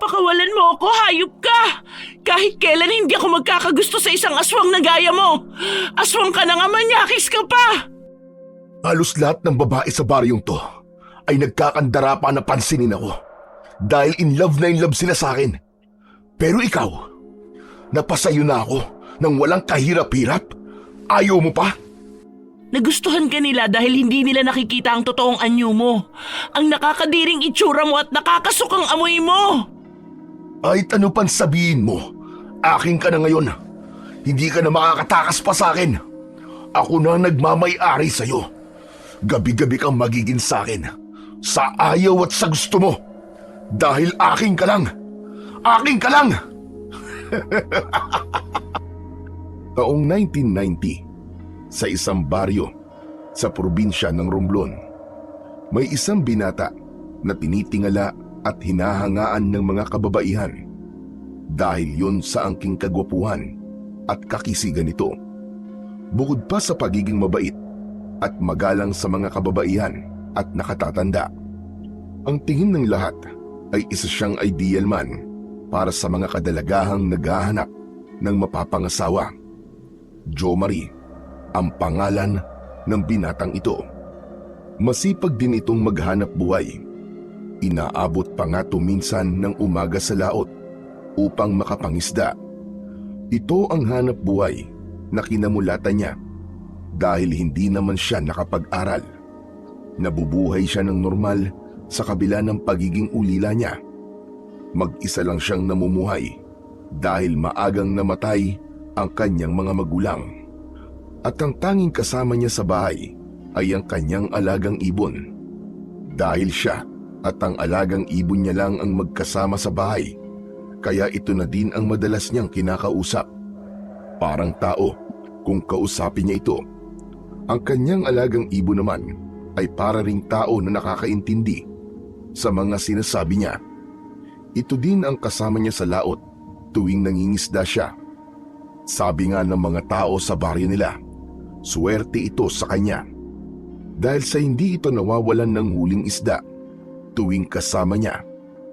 Pakawalan mo ako, hayop ka! Kahit kailan hindi ako magkakagusto sa isang aswang na gaya mo! Aswang ka na nga, manyakis ka pa! Halos lahat ng babae sa baryong to ay nagkakandara pa na pansinin ako dahil in love sila sa akin. Pero ikaw, napasayo na ako nang walang kahirap-hirap. Ayaw mo pa? Nagustuhan ka nila dahil hindi nila nakikita ang totoong anyo mo. Ang nakakadiring itsura mo at nakakasukang amoy mo. Kahit ano pang sabihin mo, akin ka na ngayon. Hindi ka na makakatakas pa sa akin. Ako na ang nagmamay-ari sa'yo. Gabi-gabi kang magiging sa akin. Sa ayaw at sa gusto mo. Dahil akin ka lang. Akin ka lang! Taong 1990, sa isang baryo sa probinsya ng Romblon, may isang binata na tinitingala at hinahangaan ng mga kababaihan dahil yun sa angking kagwapuhan at kakisigan nito. Bukod pa sa pagiging mabait at magalang sa mga kababaihan at nakatatanda, ang tingin ng lahat ay isa siyang ideal man para sa mga kadalagahang naghahanap ng mapapangasawa. Jo Marie ang pangalan ng binatang ito. Masipag din itong maghanap buhay. Inaabot pa nga ito minsan ng umaga sa laot upang makapangisda. Ito ang hanap buhay na kinamulatan niya dahil hindi naman siya nakapag-aral. Nabubuhay siya ng normal sa kabila ng pagiging ulila niya. Mag-isa lang siyang namumuhay dahil maagang namatay ang kanyang mga magulang. At ang tanging kasama niya sa bahay ay ang kanyang alagang ibon. Dahil siya at ang alagang ibon niya lang ang magkasama sa bahay, kaya ito na din ang madalas niyang kinakausap. Parang tao kung kausapin niya ito. Ang kanyang alagang ibon naman ay para ring tao na nakakaintindi sa mga sinasabi niya. Ito din ang kasama niya sa laot tuwing nangingisda siya. Sabi nga ng mga tao sa baryo nila, swerte ito sa kanya dahil sa hindi ito nawawalan ng huling isda tuwing kasama niya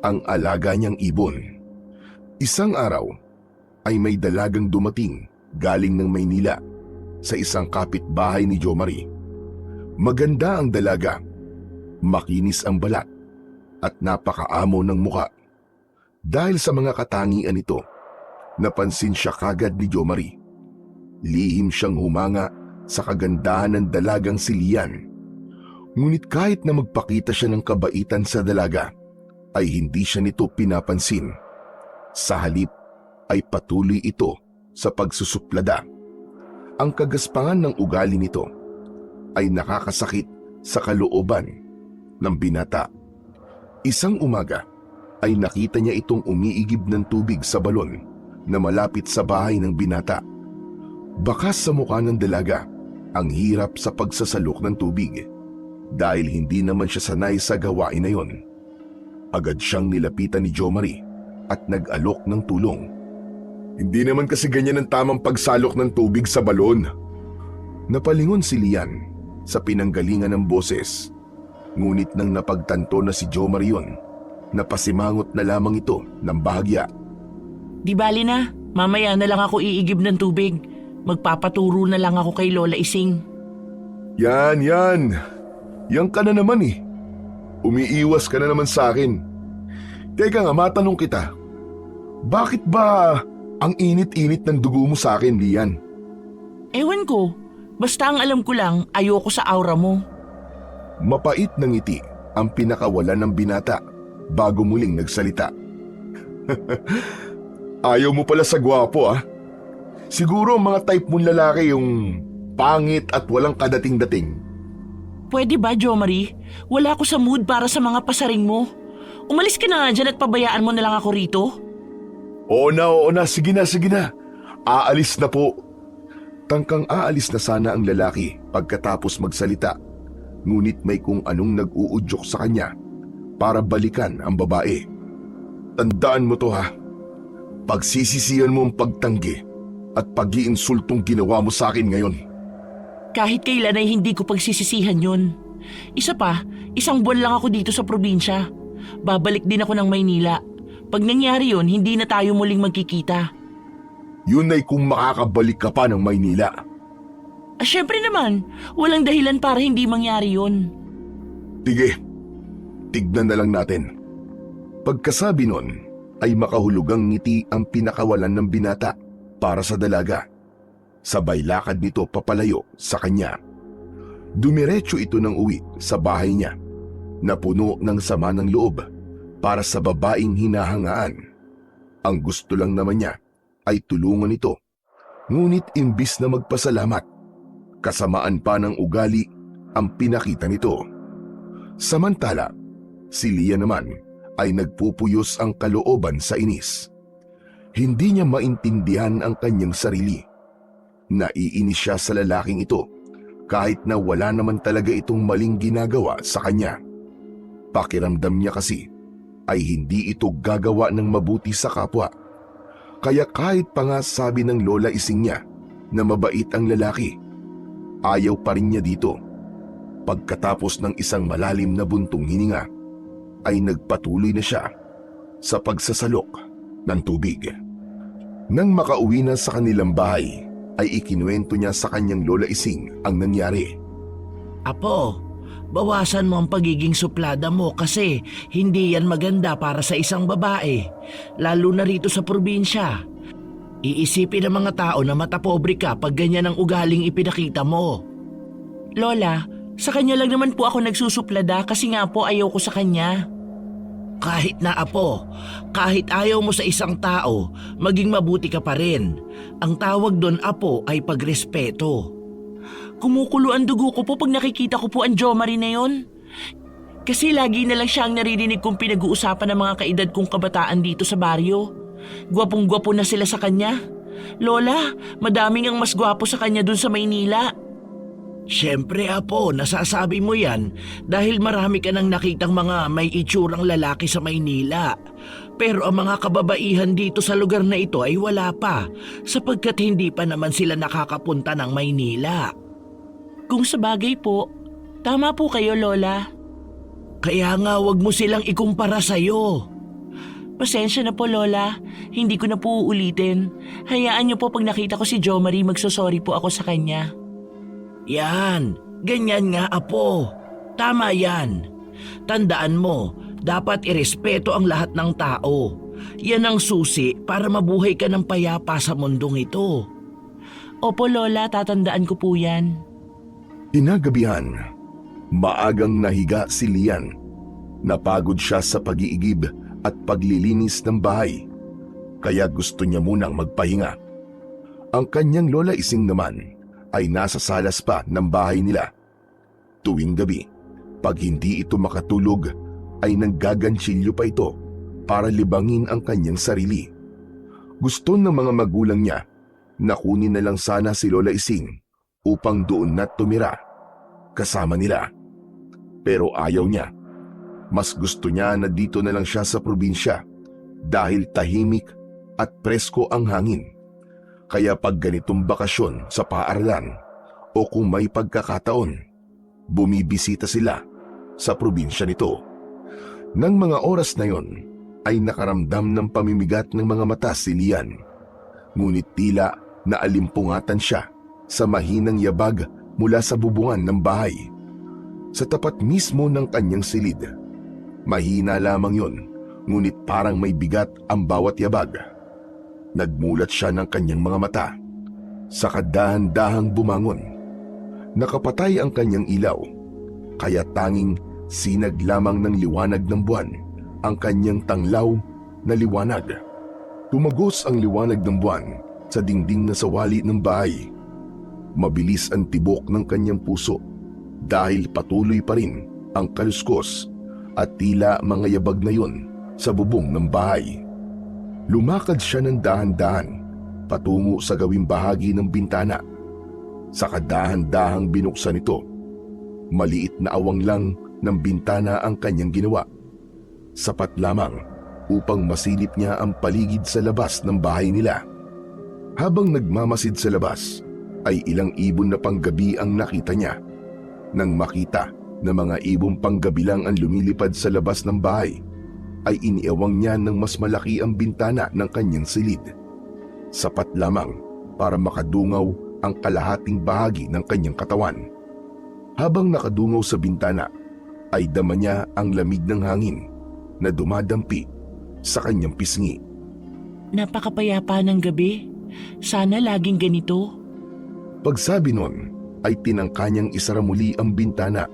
ang alaga niyang ibon. Isang araw ay may dalagang dumating galing ng Maynila sa isang kapitbahay ni Jo Marie. Maganda ang dalaga, makinis ang balat at napakaamo ng muka. Dahil sa mga katangian nito, napansin siya kagad ni Jo Marie. Lihim siyang humanga sa kagandahan ng dalagang si Lian. Ngunit kahit na magpakita siya ng kabaitan sa dalaga, ay hindi siya nito pinapansin. Sa halip ay patuloy ito sa pagsusuplada. Ang kagaspangan ng ugali nito ay nakakasakit sa kalooban ng binata. Isang umaga ay nakita niya itong umiigib ng tubig sa balon na malapit sa bahay ng binata. Bakas sa mukha ng dalaga ang hirap sa pagsasalok ng tubig dahil hindi naman siya sanay sa gawain na yon. Agad siyang nilapitan ni Jo Marie at nag-alok ng tulong. Hindi naman kasi ganyan ang tamang pagsalok ng tubig sa balon. Napalingon si Lian sa pinanggalingan ng boses. Ngunit nang napagtanto na si Jo Marie yun, napasimangot na lamang ito ng bahagya. Di bali na, mamaya na lang ako iigib ng tubig. Magpapaturo na lang ako kay Lola Ising. Yan. Yan ka na naman eh. Umiiwas ka na naman sa akin. Teka nga, matanong kita. Bakit ba ang init-init ng dugo mo sa akin, Lian? Ewan ko, basta ang alam ko lang, ayoko sa aura mo. Mapait na ngiti ang pinakawalan ng binata bago muling nagsalita. Ayaw mo pala sa gwapo ah. Siguro mga type mong lalaki yung pangit at walang kadating-dating. Pwede ba, Jo Marie? Wala ako sa mood para sa mga pasaring mo. Umalis ka na nga dyan at pabayaan mo na lang ako rito. Oo na, sige na. Aalis na po. Tangkang aalis na sana ang lalaki pagkatapos magsalita. Ngunit may kung anong nag-uudyok sa kanya para balikan ang babae. Tandaan mo to ha. Pagsisisihan mo ang pagtanggi at pag-iinsultong ginawa mo sa akin ngayon. Kahit kailan ay hindi ko pagsisisihan yun. Isa pa, 1 buwan lang ako dito sa probinsya. Babalik din ako ng Maynila. Pag nangyari yun, hindi na tayo muling magkikita. Yun ay kung makakabalik ka pa ng Maynila. Syempre naman, walang dahilan para hindi mangyari yun. Sige, tignan na lang natin. Pagkasabi nun, ay makahulugang ngiti ang pinakawalan ng binata para sa dalaga. Sabay lakad nito papalayo sa kanya. Dumiretso ito ng uwi sa bahay niya, na puno ng sama ng loob para sa babaeng hinahangaan. Ang gusto lang naman niya ay tulungan ito, ngunit imbis na magpasalamat, kasamaan pa ng ugali ang pinakita nito. Samantala, si Lia naman ay nagpupuyos ang kalooban sa inis. Hindi niya maintindihan ang kanyang sarili. Naiinis siya sa lalaking ito kahit na wala naman talaga itong maling ginagawa sa kanya. Pakiramdam niya kasi ay hindi ito gagawa ng mabuti sa kapwa. Kaya kahit pa nga sabi ng lola ising niya na mabait ang lalaki, ayaw pa rin niya dito. Pagkatapos ng isang malalim na buntong hininga, ay nagpatuloy na siya sa pagsasalok ng tubig. Nang makauwi na sa kanilang bahay, ay ikinuwento niya sa kanyang lola ising ang nangyari. Apo, bawasan mo ang pagiging suplada mo kasi hindi yan maganda para sa isang babae, lalo na rito sa probinsya. Iisipin ng mga tao na matapobre ka pag ganyan ang ugaling ipinakita mo. Lola, sa kanya lang naman po ako nagsusuplada kasi nga po ayaw ko sa kanya. Kahit na apo, kahit ayaw mo sa isang tao, maging mabuti ka pa rin. Ang tawag doon apo ay pagrespeto. Kumukulo ang dugo ko po pag nakikita ko po ang Jo Marie na yun. Kasi lagi na lang siya ang naririnig kong pinag-uusapan ng mga kaedad kong kabataan dito sa baryo. Gwapong-gwapo na sila sa kanya. Lola, madaming ang mas gwapo sa kanya dun sa Maynila. Siyempre apo, nasasabi mo yan dahil marami ka nang nakitang mga may itsurang lalaki sa Maynila. Pero ang mga kababaihan dito sa lugar na ito ay wala pa sapagkat hindi pa naman sila nakakapunta ng Maynila. Kung sa bagay po, tama po kayo Lola. Kaya nga wag mo silang ikumpara sa'yo. Pasensya na po Lola, hindi ko na po uulitin. Hayaan niyo po pag nakita ko si Jo Marie magsosorry po ako sa kanya. Yan, ganyan nga apo. Tama yan. Tandaan mo, dapat irespeto ang lahat ng tao. Yan ang susi para mabuhay ka ng payapa sa mundong ito. Opo Lola, tatandaan ko po yan. Kinagabihan, maagang nahiga si Lian. Napagod siya sa pag-iigib at paglilinis ng bahay, kaya gusto niya munang magpahinga. Ang kanyang lola ising naman ay nasa salas pa ng bahay nila. Tuwing gabi, pag hindi ito makatulog, ay nanggagansilyo pa ito para libangin ang kanyang sarili. Gusto ng mga magulang niya na kunin na lang sana si Lola Ising upang doon na tumira kasama nila. Pero ayaw niya. Mas gusto niya na dito na lang siya sa probinsya dahil tahimik at presko ang hangin. Kaya pag ganitong bakasyon sa paaralan o kung may pagkakataon, bumibisita sila sa probinsya nito. Nang mga oras na yon, ay nakaramdam ng pamimigat ng mga mata si Lian. Ngunit tila naalimpungatan siya sa mahinang yabag mula sa bubungan ng bahay. Sa tapat mismo ng kanyang silid, mahina lamang yon, ngunit parang may bigat ang bawat yabag. Nagmulat siya ng kanyang mga mata. Saka dahan-dahang bumangon. Nakapatay ang kanyang ilaw, kaya tanging sinag lamang ng liwanag ng buwan ang kanyang tanglaw na liwanag. Tumagos ang liwanag ng buwan sa dingding na sawali ng bahay. Mabilis ang tibok ng kanyang puso dahil patuloy pa rin ang kaluskos at tila mga yabag na yon sa bubong ng bahay. Lumakad siya ng dahan-dahan patungo sa gawing bahagi ng bintana. Sa kadahan-dahang binuksan ito, maliit na awang lang ng bintana ang kanyang ginawa. Sapat lamang upang masilip niya ang paligid sa labas ng bahay nila. Habang nagmamasid sa labas, ay ilang ibon na panggabi ang nakita niya. Nang makita na mga ibong panggabi lang ang lumilipad sa labas ng bahay, ay iniawang niya ng mas malaki ang bintana ng kanyang silid. Sapat lamang para makadungaw ang kalahating bahagi ng kanyang katawan. Habang nakadungaw sa bintana, ay dama niya ang lamig ng hangin na dumadampi sa kanyang pisngi. Napakapayapa ng gabi. Sana laging ganito. Pagsabi nun, ay tinangka niyang isara muli ang bintana.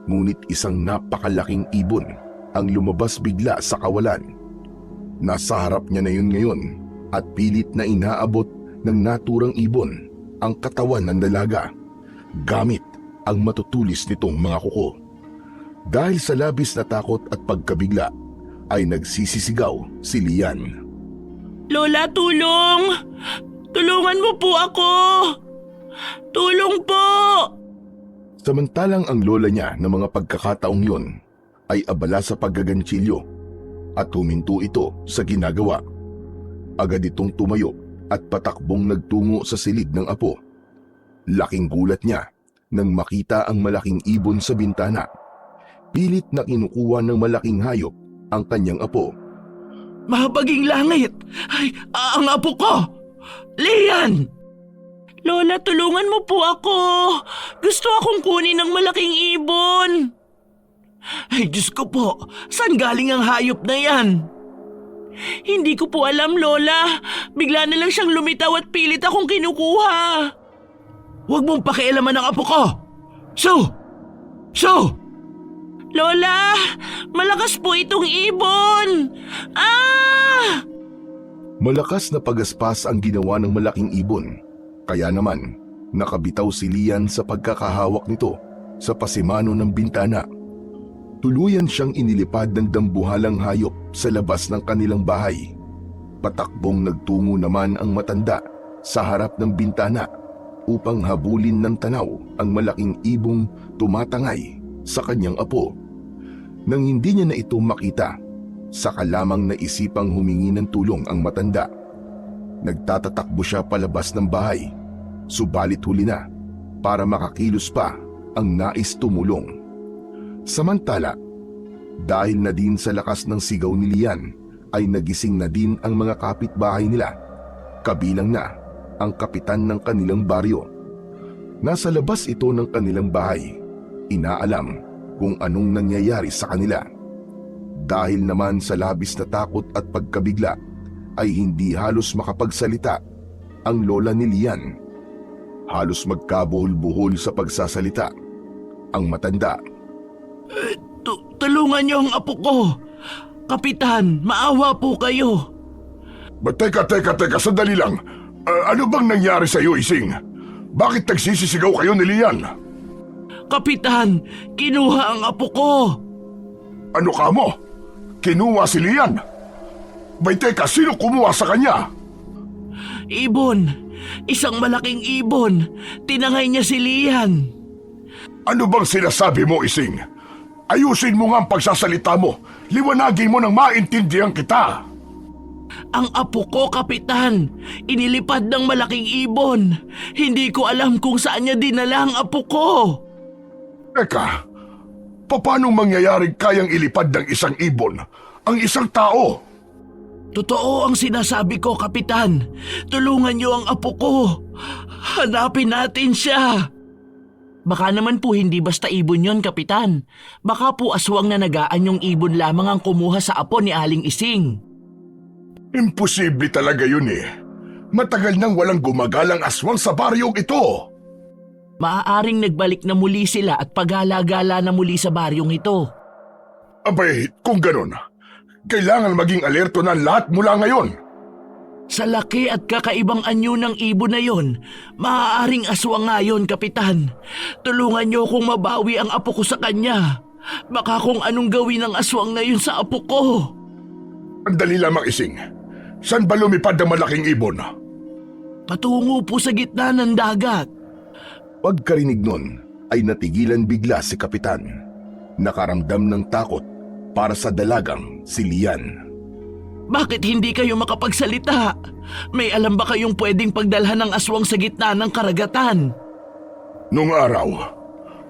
Ngunit isang napakalaking ibon ang lumabas bigla sa kawalan. Nasa harap niya na yun ngayon at pilit na inaabot ng naturang ibon ang katawan ng dalaga gamit ang matutulis nitong mga kuko. Dahil sa labis na takot at pagkabigla ay nagsisisigaw si Lian. Lola, tulong! Tulungan mo po ako! Tulong po! Samantalang ang lola niya ng mga pagkakataong yun ay abala sa paggaganchilyo at huminto ito sa ginagawa. Agad itong tumayo at patakbong nagtungo sa silid ng apo. Laking gulat niya nang makita ang malaking ibon sa bintana. Pilit na kinukuha ng malaking hayop ang kanyang apo. Mahabaging langit! Ay, ang apo ko! Lian! Lola, tulungan mo po ako! Gusto akong kunin ng malaking ibon! Ay, Diyos ko po! Saan galing ang hayop na yan? Hindi ko po alam, Lola. Bigla na lang siyang lumitaw at pilit akong kinukuha. Huwag mong pakialaman ang apo ko! So! Lola! Malakas po itong ibon! Ah! Malakas na pagaspas ang ginawa ng malaking ibon. Kaya naman, nakabitaw si Lian sa pagkakahawak nito sa pasimano ng bintana. Tuluyan siyang inilipad ng dambuhalang hayop sa labas ng kanilang bahay. Patakbong nagtungo naman ang matanda sa harap ng bintana upang habulin ng tanaw ang malaking ibong tumatangay sa kanyang apo. Nang hindi niya na ito makita, saka lamang naisipang humingi ng tulong ang matanda. Nagtatatakbo siya palabas ng bahay, subalit huli na para makakilos pa ang nais tumulong. Samantala, dahil na din sa lakas ng sigaw ni Lian, ay nagising na din ang mga kapitbahay nila, kabilang na ang kapitan ng kanilang baryo. Nasa labas ito ng kanilang bahay, inaalam kung anong nangyayari sa kanila. Dahil naman sa labis na takot at pagkabigla, ay hindi halos makapagsalita ang lola ni Lian. Halos magkabuhol-buhol sa pagsasalita ang matanda. Tulungan niyo ang apo ko. Kapitan, maawa po kayo. Teka, sandali lang. Ano bang nangyari sa iyo, Ising? Bakit nagsisisigaw kayo ni Lian? Kapitan, kinuha ang apo ko. Ano ka mo? Kinuha si Lian? Teka, sino kumuha sa kanya? Ibon. Isang malaking ibon. Tinangay niya si Lian. Ano bang sinasabi mo, Ising? Ayusin mo nga ang pagsasalita mo. Liwanagin mo nang maintindihan kita. Ang apo ko, Kapitan. Inilipad ng malaking ibon. Hindi ko alam kung saan niya dinala ang apo ko. Teka, paano mangyayaring kayang ilipad ng isang ibon ang isang tao? Totoo ang sinasabi ko, Kapitan. Tulungan niyo ang apo ko. Hanapin natin siya. Baka naman po hindi basta ibon yon, Kapitan. Baka po aswang na nagaan yung ibon lamang ang kumuha sa apo ni Aling Ising. Imposible talaga yun eh. Matagal nang walang gumagalang aswang sa baryong ito. Maaaring nagbalik na muli sila at pagala-gala na muli sa baryong ito. Abay, kung ganun, kailangan maging alerto na lahat mula ngayon. Sa laki at kakaibang anyo ng ibon na yon, maaaring aswang nga yun, Kapitan. Tulungan niyo kung mabawi ang apo ko sa kanya. Baka kung anong gawin ng aswang na yun sa apo ko. Ang dali lamang, Ising. Saan ba lumipad ang malaking ibon? Patungo po sa gitna ng dagat. Pagkarinig nun, ay natigilan bigla si Kapitan. Nakaramdam ng takot para sa dalagang si Lian. Bakit hindi kayo makapagsalita? May alam ba kayong pwedeng pagdalhan ng aswang sa gitna ng karagatan? Nung araw,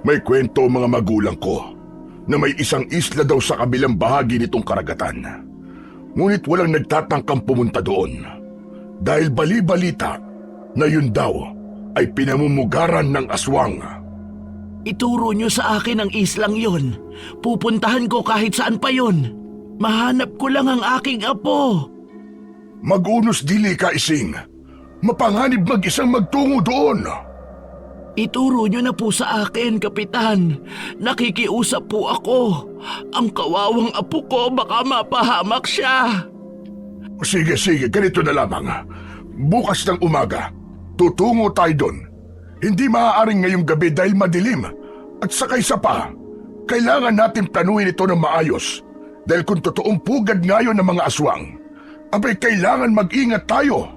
may kwento ang mga magulang ko na may isang isla daw sa kabilang bahagi nitong karagatan. Ngunit walang nagtatangkang pumunta doon dahil bali-balita na yun daw ay pinamumugaran ng aswang. Ituro niyo sa akin ang islang yon. Pupuntahan ko kahit saan pa yon. Mahanap ko lang ang aking apo. Mag-unos dili ka, Ising. Mapanganib mag-isang magtungo doon. Ituro niyo na po sa akin, Kapitan. Nakikiusap po ako. Ang kawawang apo ko baka mapahamak siya. Sige, ganito na lamang. Bukas ng umaga, tutungo tayo doon. Hindi maaaring ngayong gabi dahil madilim. At saka isa pa, kailangan natin planuhin ito ng maayos. Dahil kung totoong pugad ngayon ng mga aswang, abay kailangan mag-ingat tayo.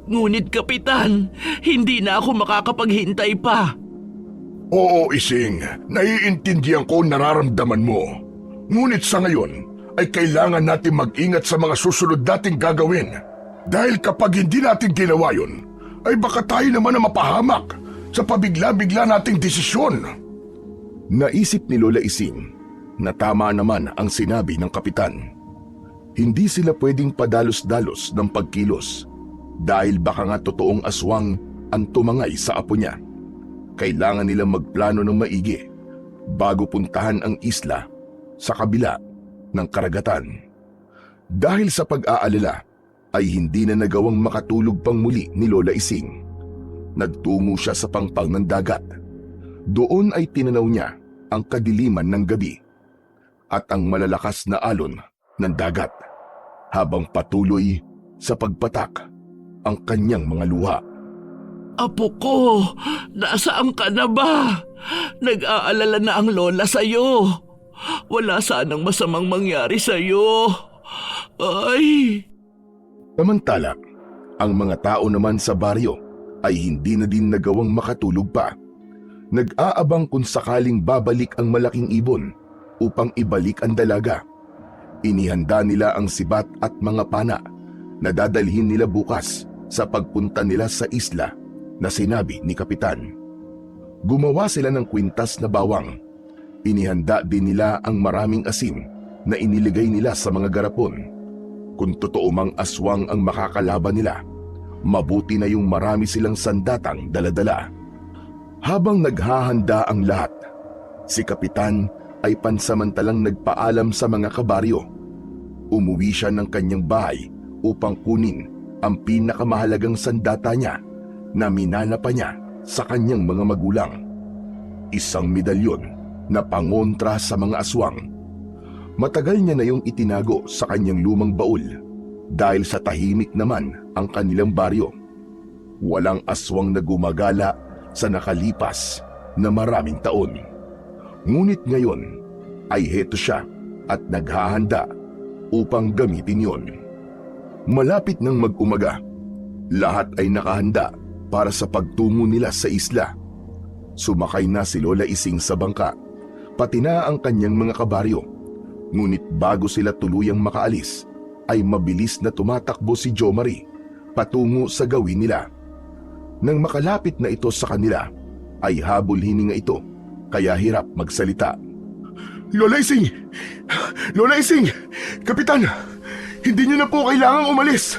Ngunit, Kapitan, hindi na ako makakapaghintay pa. Oo, Ising. Naiintindihan ko nararamdaman mo. Ngunit sa ngayon, ay kailangan natin mag-ingat sa mga susunod nating gagawin. Dahil kapag hindi natin ginawa yun, ay baka tayo naman na mapahamak sa pabigla-bigla nating desisyon. Naisip ni Lola Ising na tama naman ang sinabi ng kapitan. Hindi sila pwedeng padalos-dalos ng pagkilos dahil baka nga totoong aswang ang tumangay sa apo niya. Kailangan nilang magplano ng maigi bago puntahan ang isla sa kabila ng karagatan. Dahil sa pag-aalala, ay hindi na nagawang makatulog pang muli ni Lola Ising. Nagtungo siya sa pangpang ng dagat. Doon ay tinanaw niya ang kadiliman ng gabi at ang malalakas na alon ng dagat habang patuloy sa pagpatak ang kanyang mga luha. Apo ko, nasaan ka na ba? Nag-aalala na ang lola sa'yo. Wala sanang masamang mangyari sa'yo. Ay! Samantala, ang mga tao naman sa baryo ay hindi na din nagawang makatulog pa. Nag-aabang kung sakaling babalik ang malaking ibon upang ibalik ang dalaga. Inihanda nila ang sibat at mga pana na dadalhin nila bukas sa pagpunta nila sa isla na sinabi ni Kapitan. Gumawa sila ng kwintas na bawang. Inihanda din nila ang maraming asin na iniligay nila sa mga garapon. Kung totoo mang aswang ang makakalaban nila, mabuti na yung marami silang sandatang daladala. Habang naghahanda ang lahat, si Kapitan ay pansamantalang nagpaalam sa mga kabaryo. Umuwi siya ng kanyang bahay upang kunin ang pinakamahalagang sandata niya na minana pa niya sa kanyang mga magulang. Isang medalyon na pangontra sa mga aswang. Matagal niya na yung itinago sa kanyang lumang baul dahil sa tahimik naman ang kanilang baryo. Walang aswang na gumagala sa nakalipas na maraming taon. Ngunit ngayon ay heto siya at naghahanda upang gamitin yon. Malapit nang mag-umaga, lahat ay nakahanda para sa pagtungo nila sa isla. Sumakay na si Lola Ising sa bangka, pati na ang kanyang mga kabaryo. Ngunit bago sila tuluyang makaalis, ay mabilis na tumatakbo si Jomari patungo sa gawin nila. Nang makalapit na ito sa kanila, ay habol hininga ito, kaya hirap magsalita. Lola Ising! Lola Ising! Kapitan! Hindi niyo na po kailangang umalis!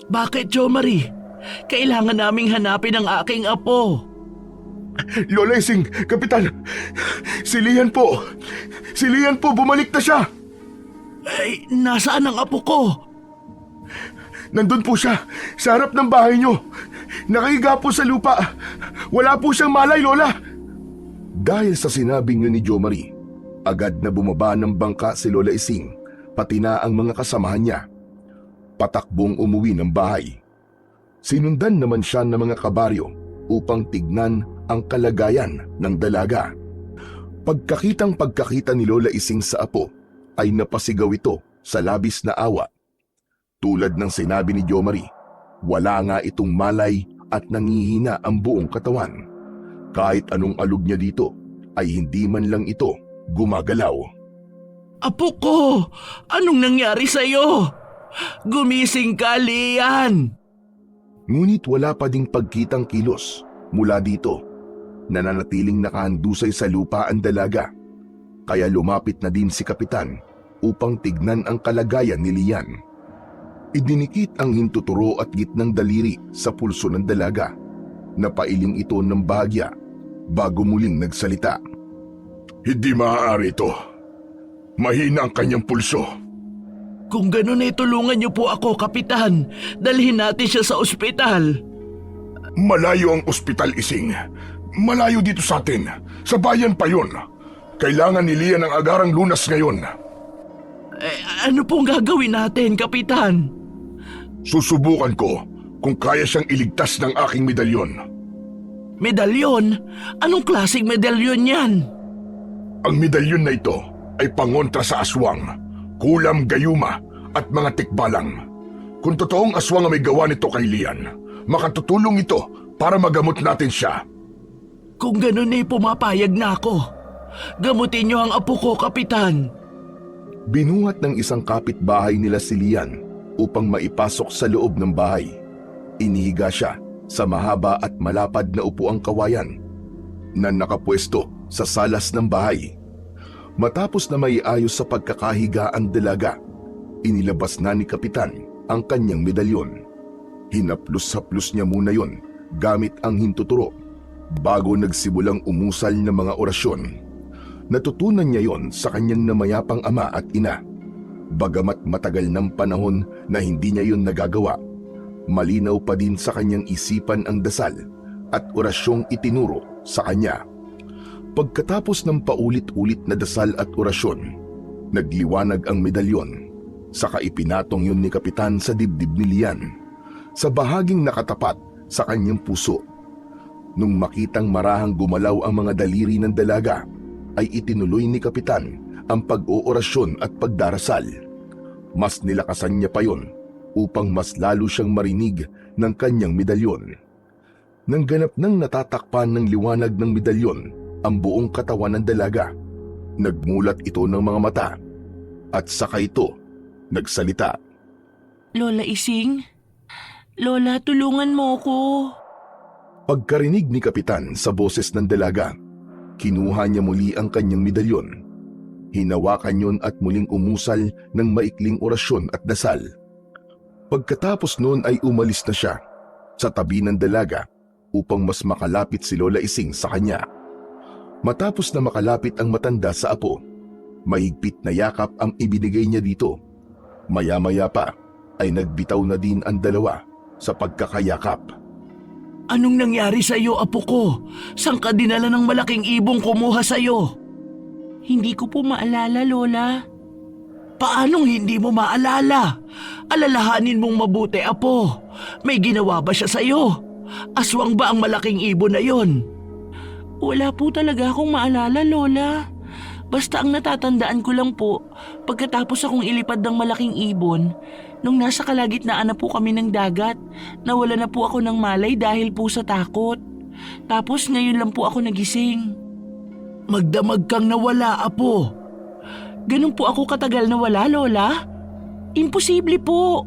Bakit, Jomari? Kailangan naming hanapin ang aking apo. Lola Ising! Kapitan! Si Lian po! Si Lian po! Bumalik na siya! Ay, nasaan ang apo ko? Nandun po siya, sa harap ng bahay niyo. Nakahiga po sa lupa. Wala po siyang malay, Lola. Dahil sa sinabing yun ni Jomari, agad na bumaba ng bangka si Lola Ising, pati na ang mga kasamahan niya. Patakbong umuwi ng bahay. Sinundan naman siya ng mga kabaryo upang tignan ang kalagayan ng dalaga. Pagkakita ni Lola Ising sa apo, ay napasigaw ito sa labis na awa. Tulad ng sinabi ni Jomari, wala nga itong malay at nangihina ang buong katawan. Kahit anong alog niya dito, ay hindi man lang ito gumagalaw. Apo ko! Anong nangyari sa'yo? Gumising ka, Lian! Ngunit wala pa ding pagkitang kilos mula dito. Nananatiling nakahandusay sa lupa ang dalaga. kaya lumapit na din si Kapitan upang tignan ang kalagayan ni Lian. Idinikit ang hintuturo at gitnang daliri sa pulso ng dalaga. Napailing ito ng bahagya bago muling nagsalita. Hindi maaari ito. Mahina ang kanyang pulso. Kung ganun ay tulungan niyo po ako, Kapitan. Dalhin natin siya sa ospital. Malayo ang ospital, Ising. Malayo dito sa atin. Sa bayan pa yun. Kailangan ni Lian ng agarang lunas ngayon. Ano pong gagawin natin, Kapitan? Susubukan ko kung kaya siyang iligtas ng aking medalyon. Medalyon? Anong klaseng medalyon yan? Ang medalyon na ito ay pangontra sa aswang, kulam gayuma at mga tikbalang. Kung totoong aswang ang may gawa nito kay Lian, makatutulong ito para magamot natin siya. Kung ganun ay pumapayag na ako. Gamutin niyo ang apo ko, Kapitan. Binuhat ng isang kapitbahay nila si Lian upang maipasok sa loob ng bahay. Inihiga siya sa mahaba at malapad na upuang kawayan na nakapwesto sa salas ng bahay. Matapos na maiayos sa pagkakahiga ang dalaga, inilabas na ni Kapitan ang kanyang medalyon. Hinaplos-haplos niya muna yon gamit ang hintuturo bago nagsimulang umusal ng mga orasyon. Natutunan niya yon sa kanyang namayapang ama at ina. Bagamat matagal ng panahon na hindi niya yon nagagawa, malinaw pa din sa kanyang isipan ang dasal at orasyong itinuro sa kanya. Pagkatapos ng paulit-ulit na dasal at orasyon, nagliwanag ang medalyon. Saka ipinatong yun ni Kapitan sa dibdib ni Lian, sa bahaging nakatapat sa kanyang puso. Nung makitang marahang gumalaw ang mga daliri ng dalaga, ay itinuloy ni Kapitan ang pag-oorasyon at pagdarasal. Mas nilakasan niya pa yon upang mas lalo siyang marinig ng kanyang medalyon. Nang ganap nang natatakpan ng liwanag ng medalyon ang buong katawan ng dalaga, nagmulat ito ng mga mata at saka ito nagsalita. Lola Ising? Lola, tulungan mo ko. Pagkarinig ni Kapitan sa boses ng dalaga, kinuha niya muli ang kanyang medalyon. Hinawakan yon at muling umusal ng maikling orasyon at dasal. Pagkatapos noon ay umalis na siya sa tabi ng dalaga upang mas makalapit si Lola Ising sa kanya. Matapos na makalapit ang matanda sa apo, mahigpit na yakap ang ibinigay niya dito. Maya-maya pa ay nagbitaw na din ang dalawa sa pagkakayakap. Anong nangyari sa iyo, apo ko? Saan ka dinala ng malaking ibong kumuha sa iyo? Hindi ko po maalala, Lola. Paanong hindi mo maalala? Alalahanin mong mabuti, apo. May ginawa ba siya sa iyo? Aswang ba ang malaking ibon na yon? Wala po talaga akong maalala, Lola. Basta ang natatandaan ko lang po, pagkatapos akong ilipad ng malaking ibon, nung nasa kalagitnaan na po kami ng dagat, nawala na po ako ng malay dahil po sa takot. Tapos ngayon lang po ako nagising. Magdamag kang nawala, apo. Ganun po ako katagal nawala, Lola? Imposible po.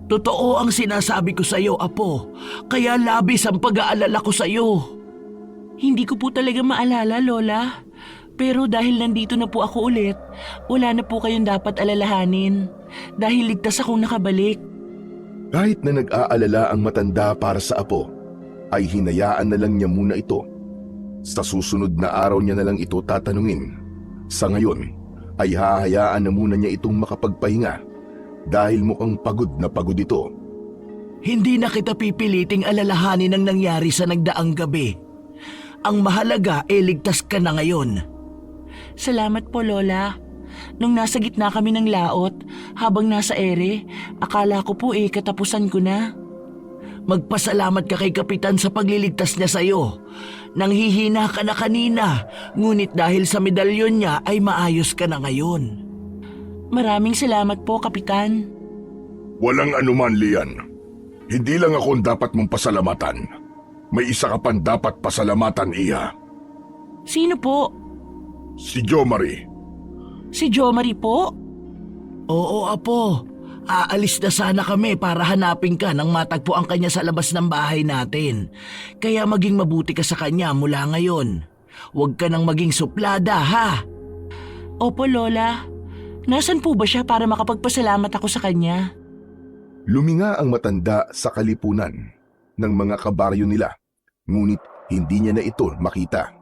Totoo ang sinasabi ko sa iyo, apo. Kaya labis ang pag-aalala ko sa iyo. Hindi ko po talaga maalala, Lola. Pero dahil nandito na po ako ulit, wala na po kayong dapat alalahanin. Dahil ligtas akong nakabalik. Kahit na nag-aalala ang matanda para sa apo, ay hinayaan na lang niya muna ito. Sa susunod na araw niya na lang ito tatanungin. Sa ngayon, ay hahayaan na muna niya itong makapagpahinga dahil mukhang pagod na pagod ito. Hindi na kita pipiliting alalahanin ang nangyari sa nagdaang gabi. Ang mahalaga ay ligtas ka na ngayon. Salamat po, Lola. Nung nasa gitna kami ng laot, habang nasa ere, akala ko po katapusan ko na. Magpasalamat ka kay Kapitan sa pagliligtas niya sa iyo. Nanghihina ka na kanina, ngunit dahil sa medalyon niya ay maayos ka na ngayon. Maraming salamat po, Kapitan. Walang anuman, Lian. Hindi lang ako dapat mong pasalamatan. May isa ka pang dapat pasalamatan, Iha. Sino po? Si Jomari. Si Jomari po? Oo, apo. Aalis na sana kami para hanapin ka nang matagpuan kanya sa labas ng bahay natin. Kaya maging mabuti ka sa kanya mula ngayon. Huwag ka nang maging suplada, ha? Opo, Lola. Nasaan po ba siya para makapagpasalamat ako sa kanya? Luminga ang matanda sa kalipunan ng mga kabaryo nila, ngunit hindi niya na ito makita.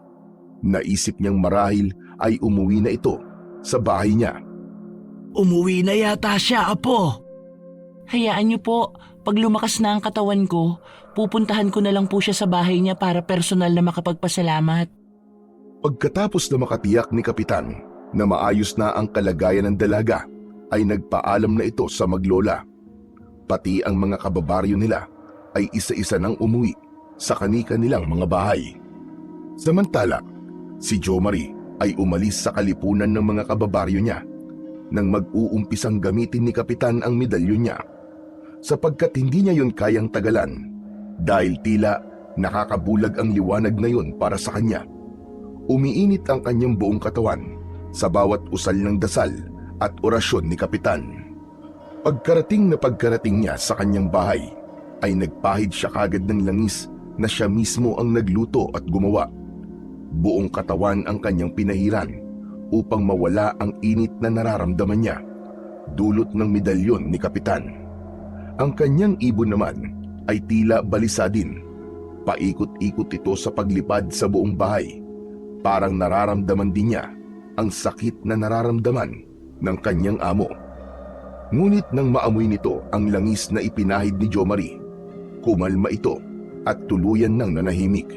Naisip niyang marahil ay umuwi na ito sa bahay niya. Umuwi na yata siya, Apo. Hayaan niyo po, pag lumakas na ang katawan ko, pupuntahan ko na lang po siya sa bahay niya para personal na makapagpasalamat. Pagkatapos na makatiyak ni Kapitan na maayos na ang kalagayan ng dalaga, ay nagpaalam na ito sa maglola. Pati ang mga kababaryo nila ay isa-isa nang umuwi sa kani-kanilang mga bahay. Samantala, si Jomari ay umalis sa kalipunan ng mga kababaryo niya nang mag-uumpisang gamitin ni Kapitan ang medalyon niya, sapagkat hindi niya yun kayang tagalan dahil tila nakakabulag ang liwanag na yun para sa kanya. Umiinit ang kanyang buong katawan sa bawat usal ng dasal at orasyon ni Kapitan. Pagkarating niya sa kanyang bahay, ay nagpahid siya kagad ng langis na siya mismo ang nagluto at gumawa. Buong katawan ang kanyang pinahiran upang mawala ang init na nararamdaman niya, dulot ng medalyon ni Kapitan. Ang kanyang ibon naman ay tila balisa din. Paikot-ikot ito sa paglipad sa buong bahay. Parang nararamdaman din niya ang sakit na nararamdaman ng kanyang amo. Ngunit nang maamoy nito ang langis na ipinahid ni Jomari, kumalma ito at tuluyan nang nanahimik.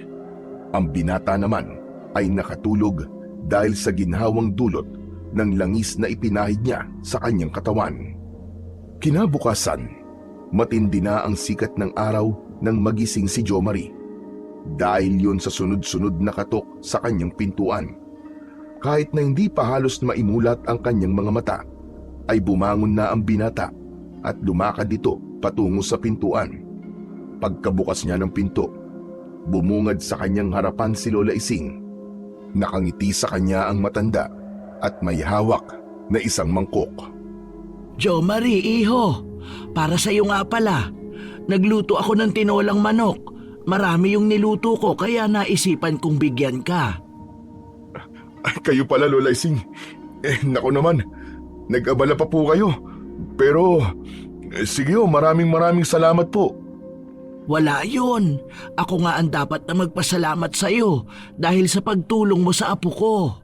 Ang binata naman ay nakatulog dahil sa ginhawang dulot ng langis na ipinahid niya sa kanyang katawan. Kinabukasan, matindi na ang sikat ng araw nang magising si Jomari. Dahil yun sa sunod-sunod na katok sa kanyang pintuan. Kahit na hindi pa halos maimulat ang kanyang mga mata, ay bumangon na ang binata at lumakad ito patungo sa pintuan. Pagkabukas niya ng pinto, bumungad sa kanyang harapan si Lola Ising. Nakangiti sa kanya ang matanda at may hawak na isang mangkok. Jomari, iho, para sa iyo nga pala. Nagluto ako ng tinolang manok. Marami yung niluto ko kaya naisipan kong bigyan ka. Kayo pala, Lola Ising. Naku naman, nag-abala pa po kayo. Pero, sige o, maraming salamat po. Wala yun. Ako nga ang dapat na magpasalamat sa iyo dahil sa pagtulong mo sa apo ko.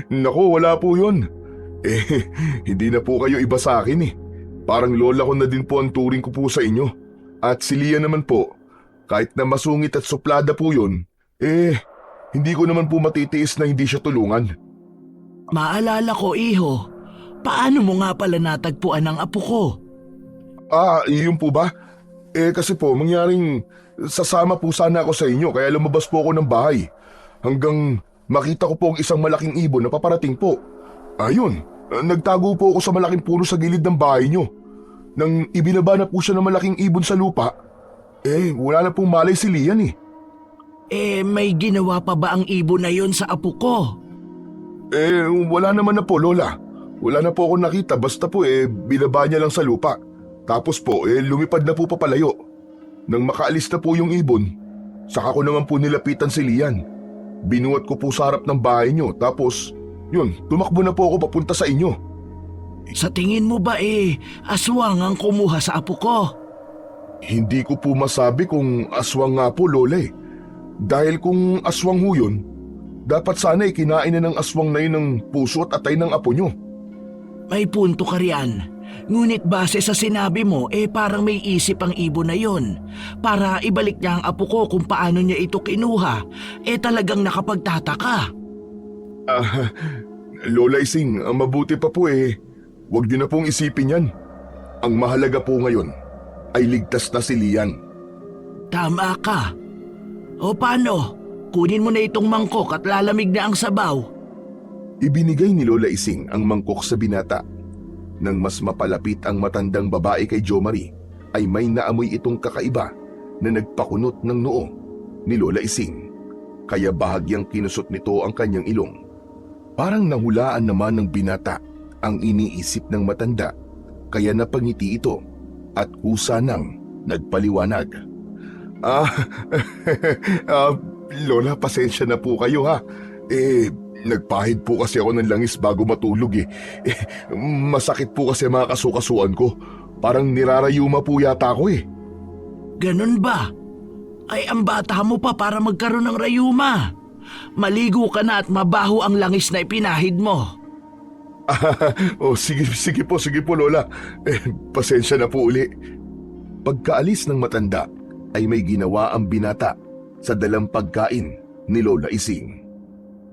Naku, wala po yun. Hindi na po kayo iba sa akin eh. Parang lola ko na din po ang turing ko po sa inyo. At si Lia naman po, kahit na masungit at suplada po yun, hindi ko naman po matitiis na hindi siya tulungan. Maalala ko, iho. Paano mo nga pala natagpuan ang apo ko? Iyon po ba? Kasi po, mangyaring sasama po sana ako sa inyo kaya lumabas po ako ng bahay. Hanggang makita ko po ang isang malaking ibon na paparating po. Ayun, nagtago po ako sa malaking puno sa gilid ng bahay nyo. Nang ibinaba na po siya ng malaking ibon sa lupa, wala na pong malay si Lian eh. May ginawa pa ba ang ibon na yon sa apo ko? Wala naman na po, Lola. Wala na po ako nakita basta po binaba niya lang sa lupa. Tapos po lumipad na po papalayo. Nang makaalis na po yung ibon, saka ko naman po nilapitan si Lian. Binuhat ko po sa harap ng bahay niyo tapos yun, tumakbo na po ako papunta sa inyo. Sa tingin mo ba aswang ang kumuha sa apo ko? Hindi ko po masabi kung aswang nga po, Lola eh. Dahil kung aswang ho yun, dapat sana kinain na ng aswang na yun ng puso at atay ng apo nyo. May punto ka riyan. Ngunit base sa sinabi mo, parang may isip ang ibon na yon. Para ibalik niya ang apo ko kung paano niya ito kinuha, talagang nakapagtataka. Lola Ising, ang mabuti pa po huwag niyo na pong isipin yan. Ang mahalaga po ngayon ay ligtas na si Lian. Tama ka. O paano? Kunin mo na itong mangkok at lalamig na ang sabaw. Ibinigay ni Lola Ising ang mangkok sa binata. Nang mas mapalapit ang matandang babae kay Jomari, ay may naamoy itong kakaiba na nagpakunot ng noo ni Lola Ising. Kaya bahagyang kinusot nito ang kanyang ilong. Parang nahulaan naman ng binata ang iniisip ng matanda, kaya napangiti ito at kusa nang nagpaliwanag. Lola, pasensya na po kayo ha. Nagpahid po kasi ako ng langis bago matulog eh. Masakit po kasi mga kasukasuan ko. Parang nirarayuma po yata ako eh. Ganun ba? Ay ang bata mo pa para magkaroon ng rayuma. Maligo ka na at mabaho ang langis na ipinahid mo. Sige po Lola. Pasensya na po uli. Pagkaalis ng matanda ay may ginawa ang binata sa dalang pagkain ni Lola Ising.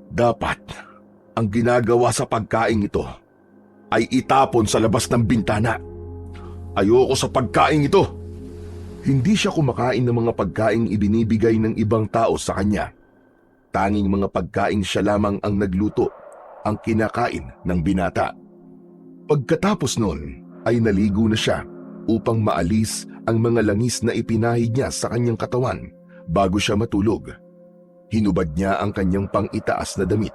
Dapat ang ginagawa sa pagkain ito ay itapon sa labas ng bintana. Ayoko sa pagkain ito. Hindi siya kumakain ng mga pagkaing ibinibigay ng ibang tao sa kanya. Tanging mga pagkain siya lamang ang nagluto ang kinakain ng binata. Pagkatapos nun ay naligo na siya upang maalis ang mga langis na ipinahid niya sa kanyang katawan bago siya matulog. Hinubad niya ang kanyang pang-itaas na damit.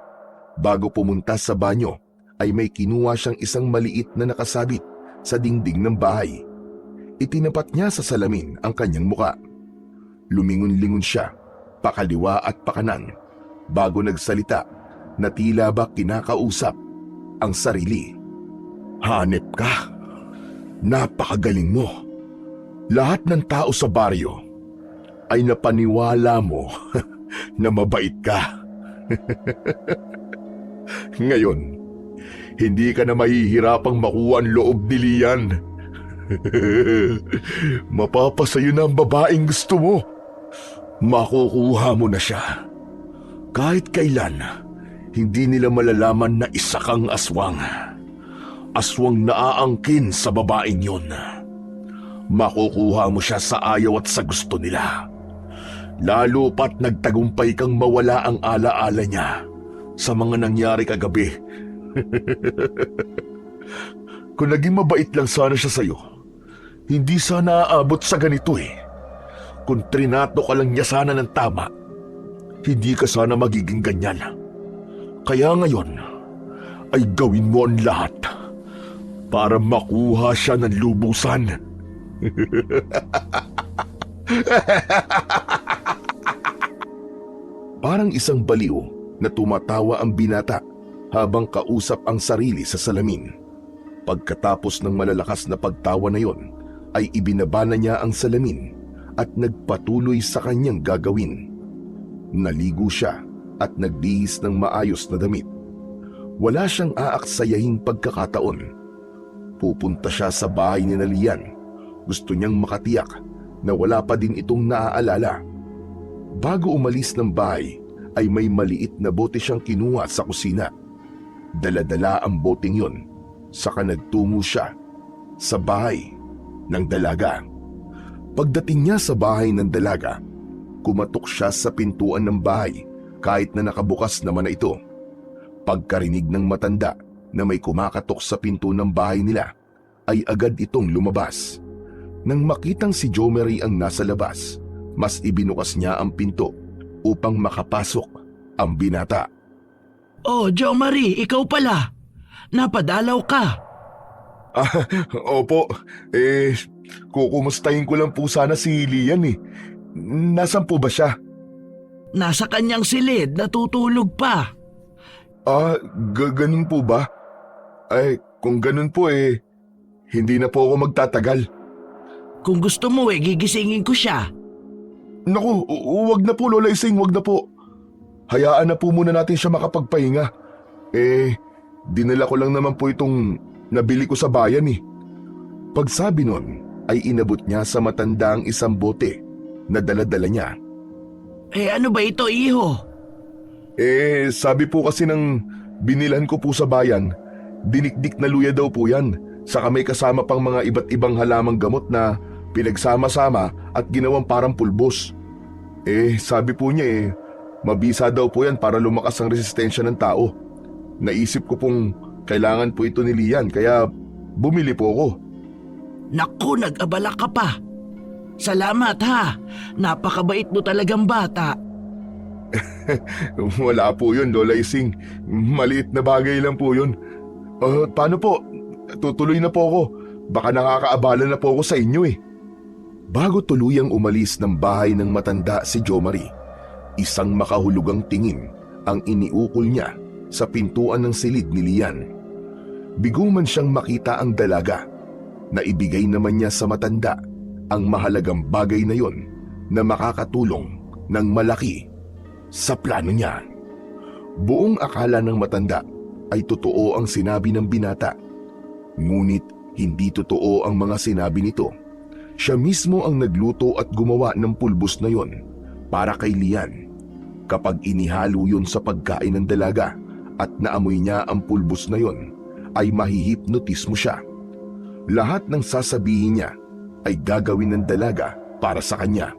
Bago pumunta sa banyo ay may kinuha siyang isang maliit na nakasabit sa dingding ng bahay. Itinapat niya sa salamin ang kanyang muka. Lumingon-lingon siya, pakaliwa at pakanan, bago nagsalita na tila ba kinakausap ang sarili. Hanep ka. Napakagaling mo. Lahat ng tao sa baryo ay napaniwala mo na mabait ka. Ngayon, hindi ka na mahihirapang makuha ang loob ni Lian. Mapapasayo na ang babaeng gusto mo. Makukuha mo na siya. Kahit kailan, hindi nila malalaman na isa kang aswang. Aswang naaangkin sa babaeng yun. Makukuha mo siya sa ayaw at sa gusto nila. Lalo pat nagtagumpay kang mawala ang alaala niya sa mga nangyari kagabi. Kung naging mabait lang sana siya sa'yo, hindi sana aabot sa ganito eh. Kung trinato ka lang niya sana ng tama, hindi ka sana magiging ganyan. Kaya ngayon, ay gawin mo ang lahat para makuha siya ng lubusan. Parang isang baliw na tumatawa ang binata habang kausap ang sarili sa salamin. Pagkatapos ng malalakas na pagtawa na yon, ay ibinaba na niya ang salamin at nagpatuloy sa kanyang gagawin. Naligo siya at nagbihis ng maayos na damit. Wala siyang aaksayahing pagkakataon. Pupunta siya sa bahay ni Lian. Gusto niyang makatiyak na wala pa din itong naaalala. Bago umalis ng bahay ay may maliit na bote siyang kinuha sa kusina. Dala-dala ang boteng yon, saka nagtungo siya sa bahay ng dalaga. Pagdating niya sa bahay ng dalaga, kumatok siya sa pintuan ng bahay kahit na nakabukas naman na ito. Pagkarinig ng matanda na may kumakatok sa pinto ng bahay nila, ay agad itong lumabas. Nang makitang si Jomari ang nasa labas, mas ibinukas niya ang pinto upang makapasok ang binata. Oh, Jomari, ikaw pala. Napadalaw ka. Opo. Kukumustahin ko lang po sana si Lian eh. Nasaan po ba siya? Nasa kanyang silid, natutulog pa. Ganun po ba? Kung ganun po hindi na po ako magtatagal. Kung gusto mo gigisingin ko siya. Naku, wag na po Lola Ising, wag na po. Hayaan na po muna natin siya makapagpahinga. Dinala ko lang naman po itong nabili ko sa bayan eh. Pagsabi nun, ay inabot niya sa matanda ang isang bote na dala-dala niya. Ano ba ito, iho? Sabi po kasi ng binilhan ko po sa bayan, dinikdik na luya daw po yan. Saka may kasama pang mga iba't ibang halamang gamot na pinagsama-sama at ginawang parang pulbos. Sabi po niya mabisa daw po yan para lumakas ang resistensya ng tao. Naisip ko pong kailangan po ito ni Lian kaya bumili po ako. Naku, nag-abala ka pa. Salamat ha, napakabait mo talagang bata. Wala po yun, Lola Ising. Maliit na bagay lang po yun. Paano po? Tutuloy na po ako. Baka nakakaabala na po ako sa inyo eh. Bago tuluyang umalis ng bahay ng matanda si Jomari, isang makahulugang tingin ang iniukol niya sa pintuan ng silid ni Lian. Bigo man siyang makita ang dalaga, na ibigay naman niya sa matanda ang mahalagang bagay na yon na makakatulong ng malaki sa plano niya. Buong akala ng matanda ay totoo ang sinabi ng binata. Ngunit hindi totoo ang mga sinabi nito. Siya mismo ang nagluto at gumawa ng pulbos na yon para kay Lian. Kapag inihalo yun sa pagkain ng dalaga at naamoy niya ang pulbos na yon, ay mahihipnotismo siya. Lahat ng sasabihin niya ay gagawin ng dalaga para sa kanya.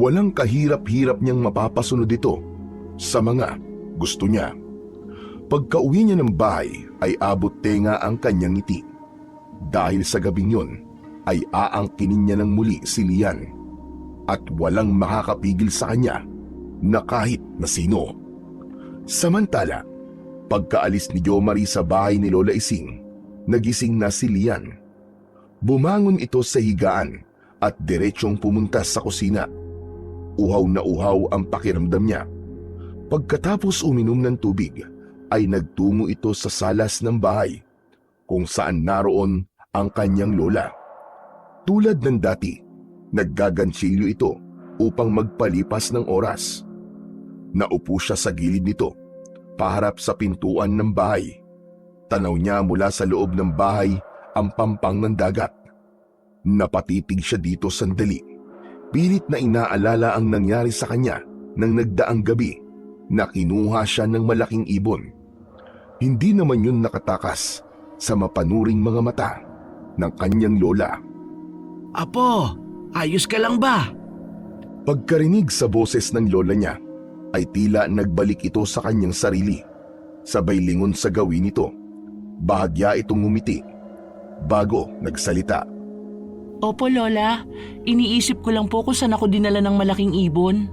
Walang kahirap-hirap niyang mapapasunod ito sa mga gusto niya. Pagka-uwi niya ng bahay ay abot tenga ang kanyang ngiti. Dahil sa gabing yon ay aangkinin niya ng muli si Lian at walang makakapigil sa kanya na kahit na sino. Samantala, pagkaalis ni Jomari sa bahay ni Lola Ising, nagising na si Lian. Bumangon ito sa higaan at diretsyong pumunta sa kusina. Uhaw na uhaw ang pakiramdam niya. Pagkatapos uminom ng tubig, ay nagtungo ito sa salas ng bahay kung saan naroon ang kanyang lola. Tulad ng dati, naggagansilyo ito upang magpalipas ng oras. Naupo siya sa gilid nito, paharap sa pintuan ng bahay. Tanaw niya mula sa loob ng bahay ang pampang ng dagat. Napatitig siya dito sandali. Pilit na inaalala ang nangyari sa kanya nang nagdaang gabi na kinuha siya ng malaking ibon. Hindi naman yun nakatakas sa mapanuring mga mata ng kanyang lola. Apo, ayos ka lang ba? Pagkarinig sa boses ng lola niya, ay tila nagbalik ito sa kanyang sarili. Sabay lingon sa gawin nito. Bahagya itong ngumiti bago nagsalita. Opo, Lola. Iniisip ko lang po kung saan ako dinala ng malaking ibon.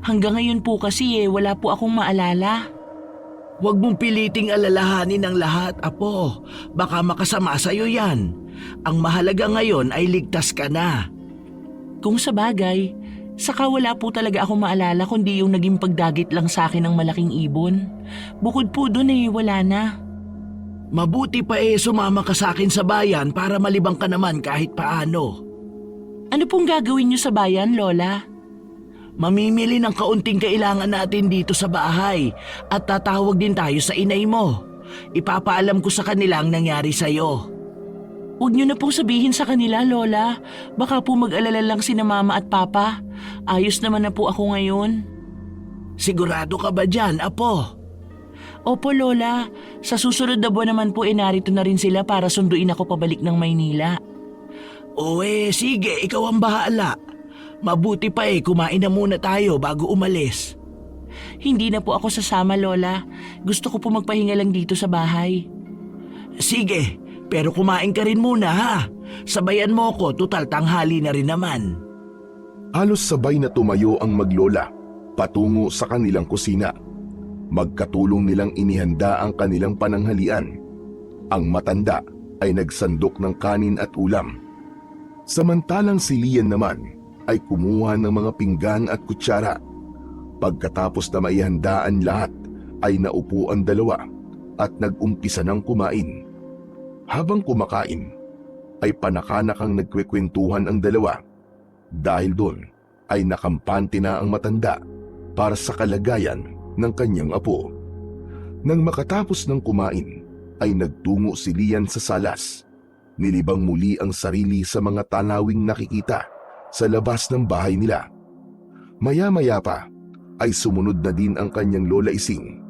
Hanggang ngayon po kasi wala po akong maalala. Huwag mong piliting alalahanin ang lahat, Apo. Baka makasama sa'yo yan. Ang mahalaga ngayon ay ligtas ka na. Kung sa bagay, saka wala po talaga akong maalala kundi yung naging pagdagit lang sa akin ng malaking ibon. Bukod po dun wala na. Mabuti pa sumama ka sa akin sa bayan para malibang ka naman kahit paano. Ano pong gagawin niyo sa bayan, Lola? Mamimili ng kaunting kailangan natin dito sa bahay at tatawag din tayo sa inay mo. Ipapaalam ko sa kanila ang nangyari sa'yo. Huwag niyo na pong sabihin sa kanila, Lola. Baka po mag-alala lang sina Mama at Papa. Ayos naman na po ako ngayon. Sigurado ka ba dyan, Apo? Opo, Lola. Sa susunod na buwan naman po narito na rin sila para sunduin ako pabalik ng Maynila. O sige, ikaw ang bahala. Mabuti pa kumain na muna tayo bago umalis. Hindi na po ako sasama, Lola. Gusto ko po magpahinga lang dito sa bahay. Sige, pero kumain ka rin muna ha. Sabayan mo ko, tutal tanghali na rin naman. Halos sabay na tumayo ang maglola patungo sa kanilang kusina. Magkatulong nilang inihanda ang kanilang pananghalian. Ang matanda ay nagsandok ng kanin at ulam. Samantalang si Lian naman ay kumuha ng mga pinggan at kutsara. Pagkatapos na maihandaan lahat ay naupo ang dalawa at nag-umpisa ng kumain. Habang kumakain ay panakanakang nagkwekwentuhan ang dalawa. Dahil doon ay nakampante na ang matanda para sa kalagayan ng kanyang apo. Nang makatapos ng kumain, ay nagtungo si Lian sa salas. Nilibang muli ang sarili sa mga tanawing nakikita sa labas ng bahay nila. Maya-maya pa ay sumunod na din ang kanyang lola Ising.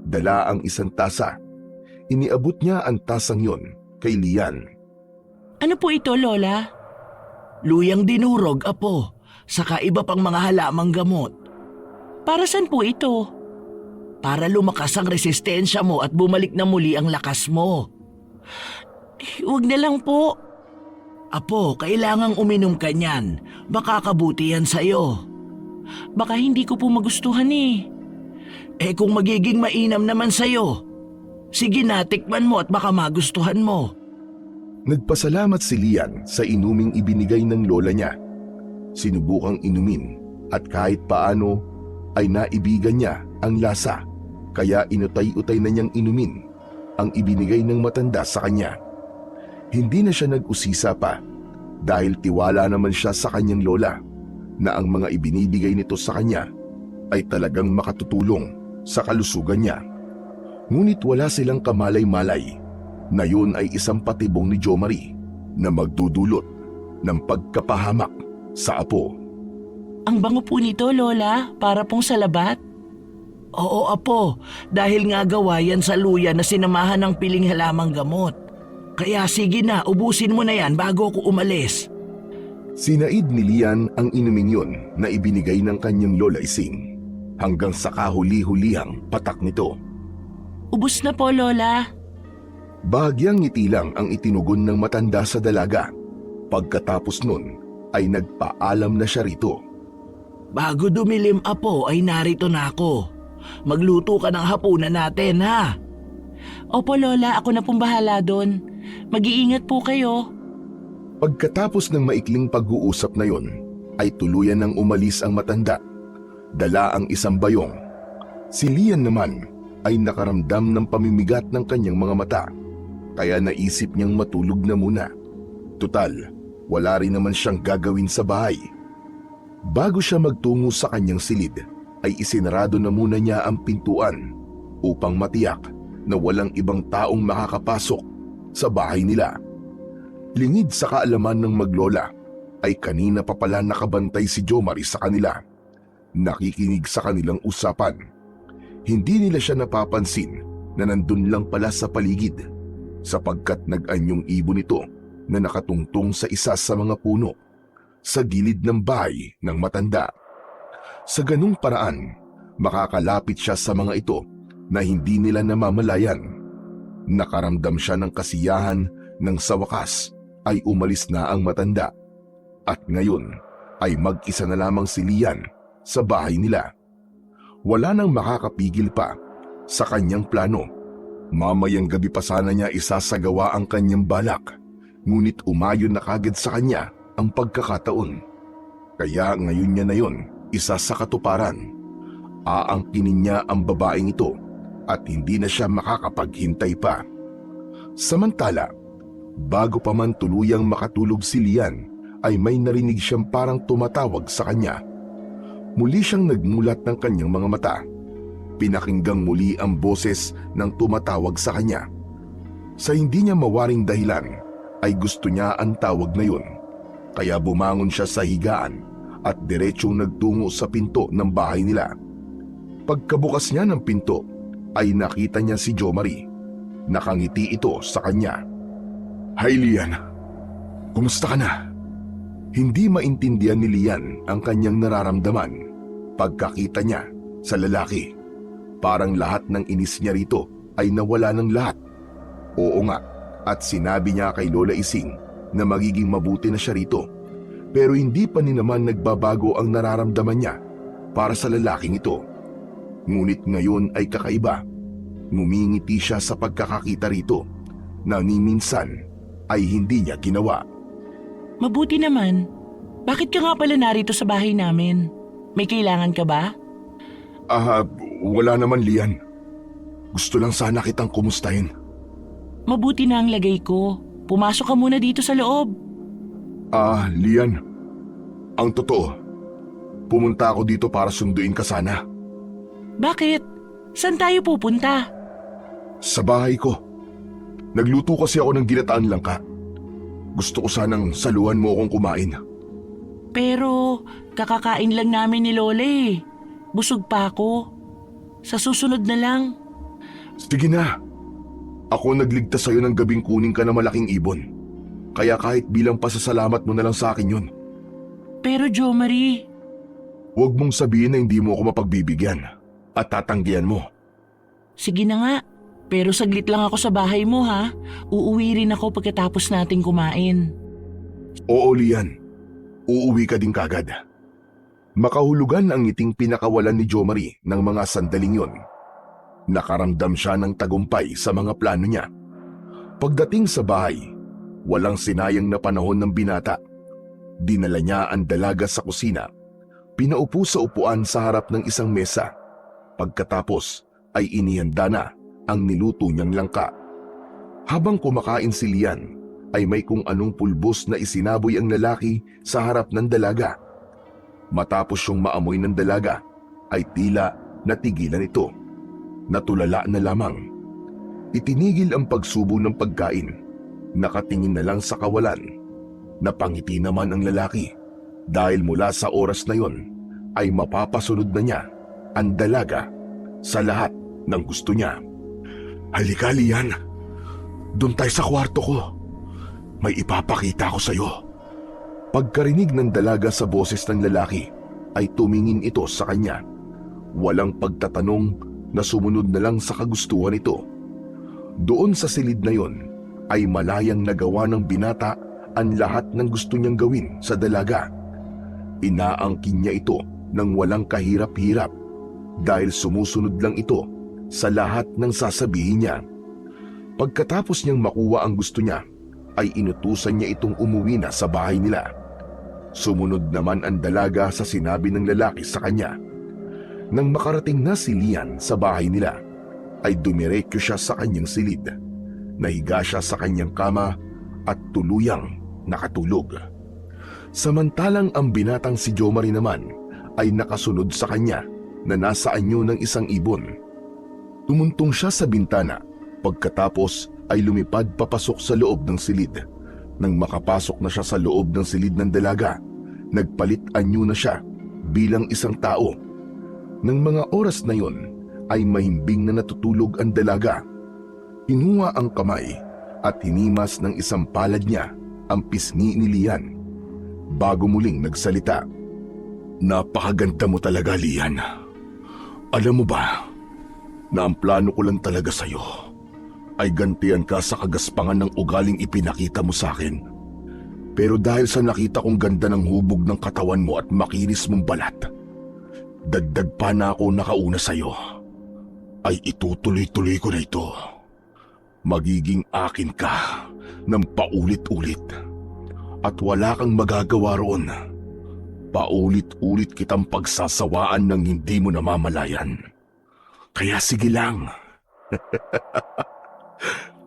Dala ang isang tasa. Iniabot niya ang tasang yon kay Lian. Ano po ito, Lola? Luyang dinurog, Apo, saka iba pang mga halamang gamot. Para saan po ito? Para lumakas ang resistensya mo at bumalik na muli ang lakas mo. Huwag na lang po. Apo, kailangang uminom ka niyan. Baka kabuti yan sa'yo. Baka hindi ko po magustuhan kung magiging mainam naman sa'yo, sige na, tikman mo at baka magustuhan mo. Nagpasalamat si Lian sa inuming ibinigay ng lola niya. Sinubukang inumin at kahit paano ay naibigan niya ang lasa. kaya inutay-utay na niyang inumin ang ibinigay ng matanda sa kanya. Hindi na siya nag-usisa pa dahil tiwala naman siya sa kanyang lola na ang mga ibinibigay nito sa kanya ay talagang makatutulong sa kalusugan niya. Ngunit wala silang kamalay-malay na yun ay isang patibong ni Jo Marie na magdudulot ng pagkapahamak sa apo. Ang bango po nito, Lola, para pong salabat. Oo, apo, dahil nga gawa yan sa luya na sinamahan ng piling halamang gamot. Kaya sige na, ubusin mo na yan bago ako umalis. Sinaid ni Lian ang inumin yun na ibinigay ng kanyang lola Ising hanggang sa kahuli-hulihang patak nito. Ubus na po, Lola. Bahagyang ngiti lang ang itinugon ng matanda sa dalaga. Pagkatapos nun ay nagpaalam na siya rito. Bago dumilim, apo, ay narito na ako. Magluto ka ng hapunan natin, ha? Opo, Lola, ako na pong bahala doon. Mag-iingat po kayo. Pagkatapos ng maikling pag-uusap na yon, ay tuluyan nang umalis ang matanda. Dala ang isang bayong. Si Lian naman ay nakaramdam ng pamimigat ng kanyang mga mata, kaya naisip niyang matulog na muna. Tutal, wala rin naman siyang gagawin sa bahay. Bago siya magtungo sa kanyang silid, ay isinarado na muna niya ang pintuan upang matiyak na walang ibang taong makakapasok sa bahay nila. Lingid sa kaalaman ng maglola ay kanina pa pala nakabantay si Jo Marie sa kanila. Nakikinig sa kanilang usapan. Hindi nila siya napapansin na nandun lang pala sa paligid sapagkat nag-anyong ibon ito na nakatungtong sa isa sa mga puno sa gilid ng bahay ng matanda. Sa ganung paraan, makakalapit siya sa mga ito na hindi nila namamalayan. Nakaramdam siya ng kasiyahan nang sa wakas ay umalis na ang matanda. At ngayon ay mag-isa na lamang si Lian sa bahay nila. Wala nang makakapigil pa sa kanyang plano. Mamayang gabi pa sana niya isasagawa ang kanyang balak, ngunit umayon na kagad sa kanya ang pagkakataon. Kaya ngayon niya na yon isa sa katuparan. Aangkinin niya ang babaeng ito at hindi na siya makakapaghintay pa. Samantala, bago pa man tuluyang makatulog si Lian, ay may narinig siyang parang tumatawag sa kanya. Muli siyang nagmulat ng kanyang mga mata. Pinakinggang muli ang boses ng tumatawag sa kanya. Sa hindi niya mawaring dahilan, ay gusto niya ang tawag na yun. Kaya bumangon siya sa higaan at diretsong nagtungo sa pinto ng bahay nila. Pagkabukas niya ng pinto, ay nakita niya si Jo Marie. Nakangiti ito sa kanya. "Hi Lian, kumusta ka na?" Hindi maintindihan ni Lian ang kanyang nararamdaman pagkakita niya sa lalaki. Parang lahat ng inis niya rito ay nawala ng lahat. Oo nga, at sinabi niya kay Lola Ising na magiging mabuti na siya rito. Pero hindi pa ni naman nagbabago ang nararamdaman niya para sa lalaking ito. Ngunit ngayon ay kakaiba. Ngumingiti siya sa pagkakakita rito na ni minsan ay hindi niya ginawa. Mabuti naman. Bakit ka nga pala narito sa bahay namin? May kailangan ka ba? Wala naman Lian. Gusto lang sana kitang kumustahin. Mabuti na ang lagay ko. Pumasok ka muna dito sa loob. Lian, ang totoo, pumunta ako dito para sunduin ka sana. Bakit? Saan tayo pupunta? Sa bahay ko. Nagluto kasi ako ng ginataan langka. Gusto ko sanang saluhan mo akong kumain. Pero kakakain lang namin ni Lola eh. Busog pa ako. Sa susunod na lang. Sige na. Ako nagligtas sa'yo ng gabing kunin ka na malaking ibon. Kaya kahit bilang pasasalamat mo na lang sa akin yun. Pero Jo Marie, Huwag mong sabihin na hindi mo ako mapagbibigyan at tatanggihan mo. sige na nga. Pero saglit lang ako sa bahay mo ha. Uuwi rin ako pagkatapos nating kumain. Oo, Lian. Uuwi ka din kagad. Makahulugan ang ngiting pinakawalan ni Jo Marie ng mga sandaling yon. Nakaramdam siya ng tagumpay sa mga plano niya. Pagdating sa bahay, walang sinayang na panahon ng binata. Dinala niya ang dalaga sa kusina. Pinaupo sa upuan sa harap ng isang mesa. Pagkatapos ay inihanda na ang niluto niyang langka. Habang kumakain si Lian, ay may kung anong pulbos na isinaboy ang lalaki sa harap ng dalaga. Matapos siyang maamoy ng dalaga, ay tila natigilan ito. Natulala na lamang. Itinigil ang pagsubo ng pagkain. Nakatingin na lang sa kawalan. Napangiti naman ang lalaki dahil mula sa oras na yon ay mapapasunod na niya ang dalaga sa lahat ng gusto niya. Halika, Lian. Doon tayo sa kwarto ko. May ipapakita ko sa iyo. Pagkarinig ng dalaga sa boses ng lalaki, ay tumingin ito sa kanya. Walang pagtatanong na sumunod na lang sa kagustuhan nito. Doon sa silid na yon, ay malayang nagawa ng binata ang lahat ng gusto niyang gawin sa dalaga. Inaangkin niya ito ng walang kahirap-hirap dahil sumusunod lang ito sa lahat ng sasabihin niya. Pagkatapos niyang makuha ang gusto niya, ay inutusan niya itong umuwi na sa bahay nila. Sumunod naman ang dalaga sa sinabi ng lalaki sa kanya. Nang makarating na si Lian sa bahay nila, ay dumiretso siya sa kanyang silid. Nahiga siya sa kanyang kama at tuluyang nakatulog. Samantalang ang binatang si Jomari naman ay nakasunod sa kanya na nasa anyo ng isang ibon. Tumuntong siya sa bintana, pagkatapos ay lumipad papasok sa loob ng silid. Nang makapasok na siya sa loob ng silid ng dalaga, nagpalit anyo na siya bilang isang tao. Nang mga oras na yon, ay mahimbing na natutulog ang dalaga. Hinuha ang kamay at hinimas ng isang palad niya ang pisngi ni Lian. Bago muling nagsalita, "Napakaganda mo talaga, Lian. Alam mo ba na ang plano ko lang talaga sa'yo ay gantian ka sa kagaspangan ng ugaling ipinakita mo sa akin. Pero dahil sa nakita kong ganda ng hubog ng katawan mo at makinis mong balat, dagdag pa na ako nakauna sa'yo, ay itutuloy-tuloy ko na ito. Magiging akin ka ng paulit-ulit at wala kang magagawa roon. Paulit-ulit kitang pagsasawaan ng hindi mo namamalayan. Kaya sige lang."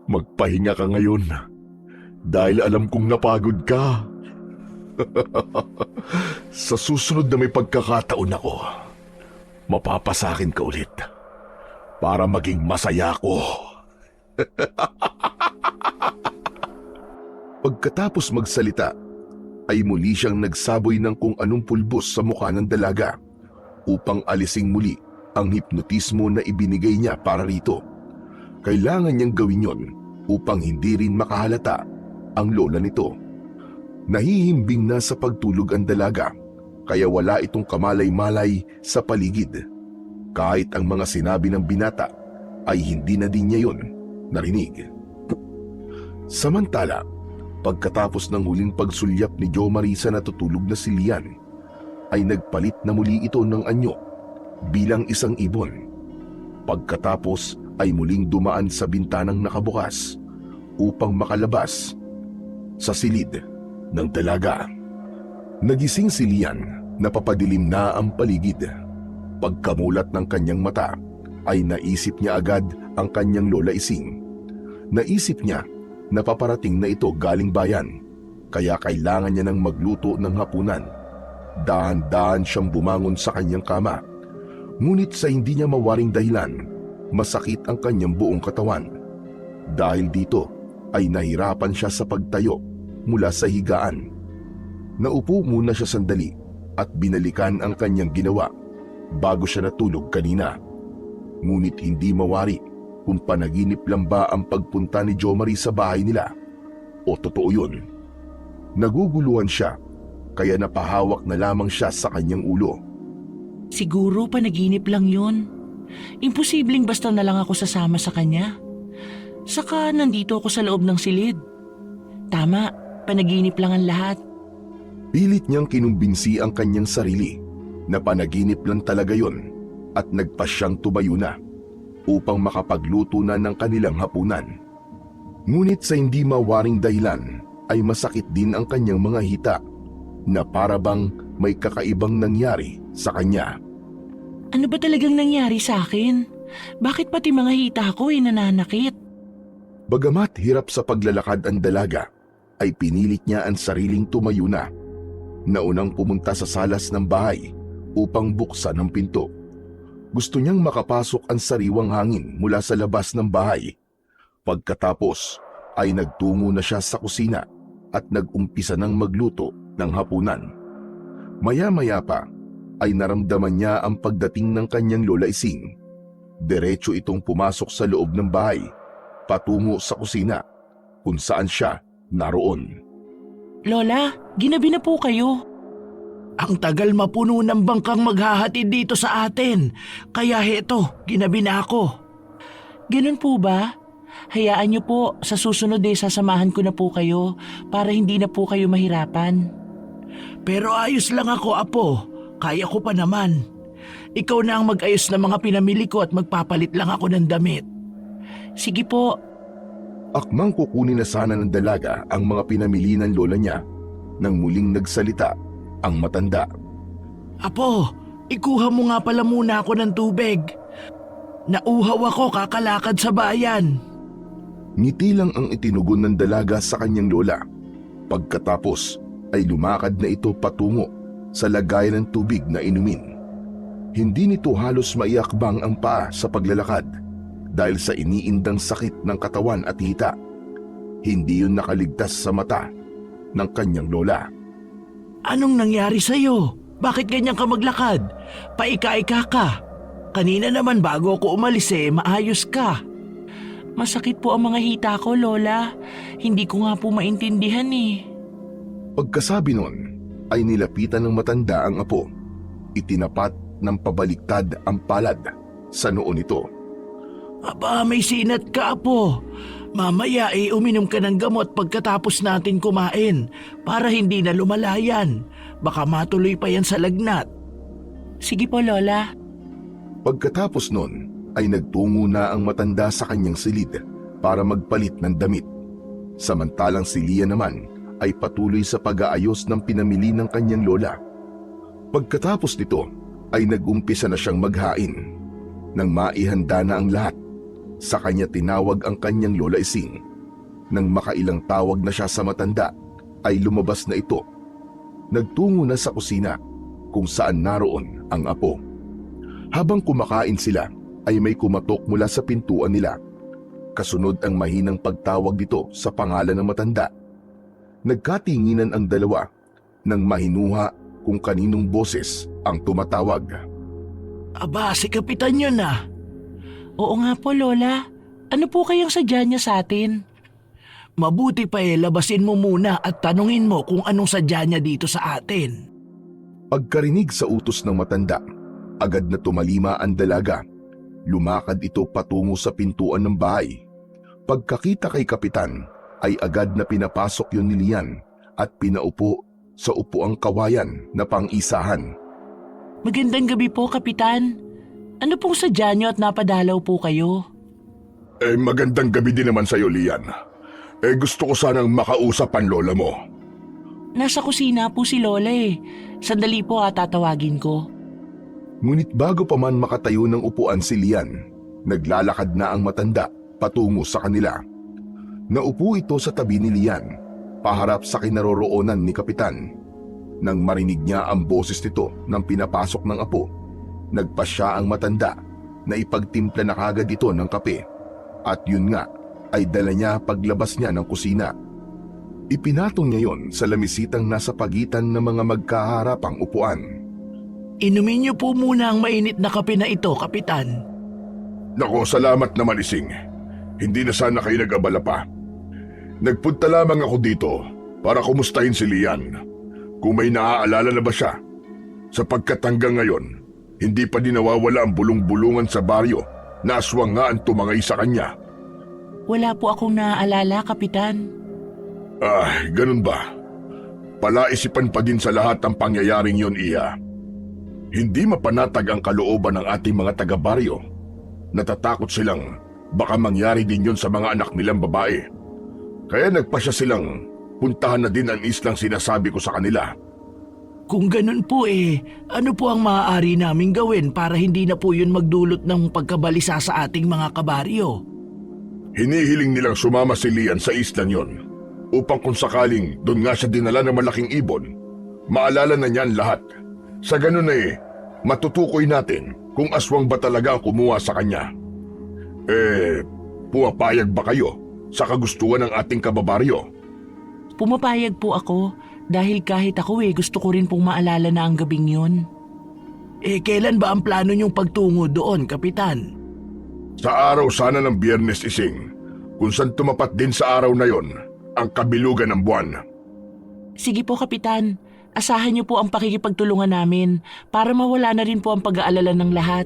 Magpahinga ka ngayon dahil alam kong napagod ka. Sa susunod na may pagkakataon ako, mapapasakin ka ulit para maging masaya ako. Pagkatapos magsalita, ay muli siyang nagsaboy ng kung anong pulbos sa mukha ng dalaga upang alising muli ang hipnotismo na ibinigay niya para rito. Kailangan niyang gawin yon upang hindi rin makahalata ang lola nito. Nahihimbing na sa pagtulog ang dalaga, kaya wala itong kamalay-malay sa paligid. Kahit ang mga sinabi ng binata ay hindi na din niya yon narinig. Samantala, pagkatapos ng huling pagsulyap ni Jomari sa natutulog na si Lian, ay nagpalit na muli ito ng anyo bilang isang ibon. Pagkatapos ay muling dumaan sa bintanang nakabukas upang makalabas sa silid ng dalaga. Nagising si Lian, napapadilim na ang paligid. Pagkamulat ng kanyang mata, ay naisip niya agad ang kanyang lola Ising. Naisip niya na paparating na ito galing bayan, kaya kailangan niya ng magluto ng hapunan. Dahan-dahan siyang bumangon sa kanyang kama, ngunit sa hindi niya mawaring dahilan, masakit ang kanyang buong katawan. Dahil dito ay nahirapan siya sa pagtayo mula sa higaan. Naupo muna siya sandali at binalikan ang kanyang ginawa bago siya natulog kanina. Ngunit hindi mawari kung panaginip lang ba ang pagpunta ni Jomari sa bahay nila o totoo yun. Naguguluhan siya, kaya napahawak na lamang siya sa kanyang ulo. Siguro panaginip lang yun. Imposibleng basta na lang ako sasama sa kanya. Saka nandito ako sa loob ng silid. Tama, panaginip lang ang lahat. Pilit niyang kinumbinsi ang kanyang sarili na panaginip lang talaga yon at nagpa siyang tumayo na upang makapagluto na ng kanilang hapunan. Ngunit sa hindi mawaring dahilan ay masakit din ang kanyang mga hita na para bang may kakaibang nangyari sa kanya. Ano ba talagang nangyari sa akin? Bakit pati mga hita ko ay nananakit? Bagamat hirap sa paglalakad ang dalaga, ay pinilit niya ang sariling tumayo na. Naunang pumunta sa salas ng bahay upang buksan ang pinto. Gusto niyang makapasok ang sariwang hangin mula sa labas ng bahay. Pagkatapos ay nagtungo na siya sa kusina at nag-umpisa ng magluto ng hapunan. Maya-maya pa ay naramdaman niya ang pagdating ng kanyang Lola Ising. Diretso itong pumasok sa loob ng bahay, patungo sa kusina kung saan siya naroon. Lola, ginabi na po kayo. Ang tagal mapuno ng bangkang maghahatid dito sa atin. Kaya heto, ginabi na ako. Ganun po ba? Hayaan niyo po, sa susunod sasamahan ko na po kayo para hindi na po kayo mahirapan. Pero ayos lang ako, Apo. Kaya ko pa naman. Ikaw na ang mag-ayos ng mga pinamili ko at magpapalit lang ako ng damit. Sige po. Akmang kukunin na sana ng dalaga ang mga pinamili ng lola niya nang muling nagsalita ang matanda. Apo, ikuha mo nga pala muna ako ng tubig. Nauhaw ako kakalakad sa bayan. Ngiti lang ang itinugon ng dalaga sa kanyang lola. Pagkatapos ay lumakad na ito patungo sa lagayan ng tubig na inumin. Hindi nito halos maiakbang ang paa sa paglalakad dahil sa iniindang sakit ng katawan at hita. Hindi yun nakaligtas sa mata ng kanyang lola. Anong nangyari sa'yo? Bakit ganyan ka maglakad? Paika-ika ka. Kanina naman bago ako umalis maayos ka. Masakit po ang mga hita ko, Lola. Hindi ko nga po maintindihan Pagkasabi nun, ay nilapitan ng matanda ang apo. Itinapat ng pabaliktad ang palad sa noo nito. Aba, may sinat ka, Apo. Mamaya uminom ka ng gamot pagkatapos natin kumain para hindi na lumalayan. Baka matuloy pa yan sa lagnat. Sige po, Lola. Pagkatapos nun, ay nagtungo na ang matanda sa kanyang silid para magpalit ng damit. Samantalang si Lia naman ay patuloy sa pag-aayos ng pinamili ng kanyang lola. Pagkatapos nito ay nag-umpisa na siyang maghain. Nang maihanda na ang lahat, sa kanya tinawag ang kanyang Lola Ising. Nang makailang tawag na siya sa matanda, ay lumabas na ito. Nagtungo na sa kusina kung saan naroon ang apo. Habang kumakain sila, ay may kumatok mula sa pintuan nila. Kasunod ang mahinang pagtawag dito sa pangalan ng matanda. Nagkatinginan ang dalawa nang mahinuha kung kaninong boses ang tumatawag. Aba, si Kapitan yun ah. Oo nga po, Lola. Ano po kayang sadya niya sa atin? Mabuti pa labasin mo muna at tanungin mo kung anong sadya niya dito sa atin. Pagkarinig sa utos ng matanda, agad na tumalima ang dalaga. Lumakad ito patungo sa pintuan ng bahay. Pagkakita kay Kapitan, ay agad na pinapasok yun ni Lian at pinaupo sa upuang kawayan na pang-isahan. Magandang gabi po, Kapitan. Ano pong sadya niyo at napadalaw po kayo? Magandang gabi din naman sa'yo, Lian. Gusto ko sanang makausap ang lola mo. Nasa kusina po si Lola Sandali po tatawagin ko. Ngunit bago pa man makatayo ng upuan si Lian, naglalakad na ang matanda patungo sa kanila. Naupo ito sa tabi ni Lian, paharap sa kinaroroonan ni Kapitan. Nang marinig niya ang boses nito nang pinapasok ng apo, nagpasya ang matanda na ipagtimpla na kagad ito ng kape. At yun nga, ay dala niya paglabas niya ng kusina. Ipinatong niya yon sa lamisitang nasa pagitan ng mga magkaharapang upuan. Inumin niyo po muna ang mainit na kape na ito, Kapitan. Nako, salamat naman Ising. Hindi na sana kayo nag-abala pa. Nagpunta lamang ako dito para kumustahin si Lian. Kung may naaalala na ba siya? Sapagkat hanggang ngayon, hindi pa din nawawala ang bulong-bulungan sa baryo na aswang nga ang tumangay sa kanya. Wala po akong naaalala, Kapitan. Ganun ba? Palaisipan pa din sa lahat ang pangyayaring yon, Iya. Hindi mapanatag ang kalooban ng ating mga taga-baryo. Natatakot silang baka mangyari din yon sa mga anak nilang babae. Kaya nagpasya silang puntahan na din ang islang sinasabi ko sa kanila. Kung ganun po ano po ang maaari naming gawin para hindi na po yun magdulot ng pagkabalisa sa ating mga kabaryo? Hinihiling nilang sumama si Lian sa islang yon upang kung sakaling doon nga siya dinala ng malaking ibon, maalala na niyan lahat. Sa ganun matutukoy natin kung aswang ba talaga ang kumuha sa kanya. Pumapayag ba kayo sa kagustuhan ng ating kababaryo? Pumapayag po ako dahil kahit ako gusto ko rin pong maalala na ang gabing yun. Kailan ba ang plano niyong pagtungo doon, Kapitan? Sa araw sana ng Biyernes Ising, kung saan tumapat din sa araw na yon ang kabilugan ng buwan. Sige po, Kapitan. Asahan niyo po ang pakikipagtulungan namin para mawala na rin po ang pag-aalala ng lahat.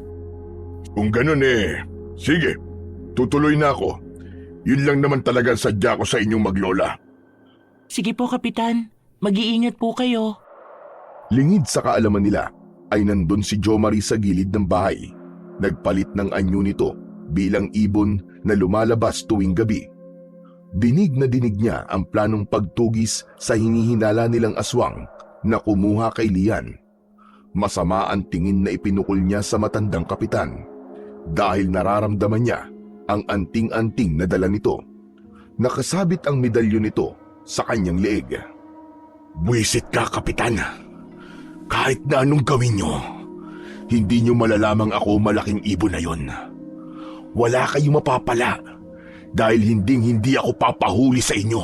Kung ganun sige, tutuloy na ako. Yun lang naman talaga ang sadya ko sa inyong maglola. Sige po, Kapitan. Mag-iingat po kayo. Lingid sa kaalaman nila ay nandun si Jo Marie sa gilid ng bahay. Nagpalit ng anyo nito bilang ibon na lumalabas tuwing gabi. Dinig na dinig niya ang planong pagtugis sa hinihinala nilang aswang na kumuha kay Lian. Masama ang tingin na ipinukol niya sa matandang kapitan dahil nararamdaman niya ang anting-anting na dala nito. Nakasabit ang medalyon nito sa kanyang leeg. Buwisit ka, Kapitan. Kahit na anong gawin niyo, hindi niyo malalamang ako malaking ibon na yon. Wala kayong mapapala dahil hindi ako papahuli sa inyo.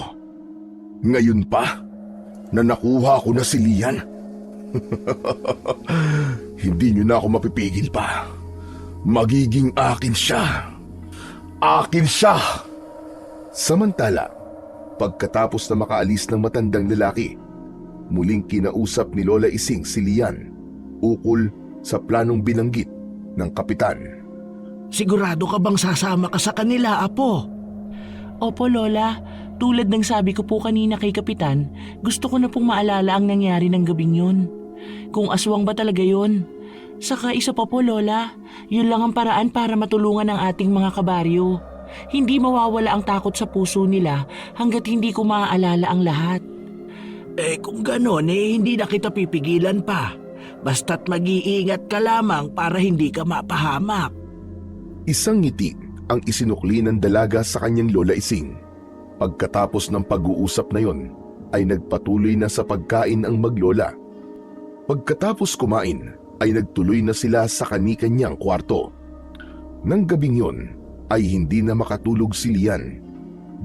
Ngayon pa, na nakuha ko na si Lian. Hindi niyo na ako mapipigil pa. Magiging akin siya. Akin siya! Samantala, pagkatapos na makaalis ng matandang lalaki, muling kinausap ni Lola Ising si Lian ukol sa planong binanggit ng kapitan. Sigurado ka bang sasama ka sa kanila, Apo? Opo, Lola. Tulad ng sabi ko po kanina kay Kapitan, gusto ko na pong maalala ang nangyari ng gabing yun. Kung aswang ba talaga yun? Saka isa pa po, Lola, yun lang ang paraan para matulungan ang ating mga kabaryo. Hindi mawawala ang takot sa puso nila hanggat hindi ko maaalala ang lahat. Kung ganon hindi na kita pipigilan pa. Basta't mag-iingat ka lamang para hindi ka mapahamak. Isang ngiti ang isinukli ng dalaga sa kanyang Lola Ising. Pagkatapos ng pag-uusap na yon, ay nagpatuloy na sa pagkain ang maglola. Pagkatapos kumain, ay nagtuloy na sila sa kani-kanyang kwarto. Nang gabing yon, ay hindi na makatulog si Lian.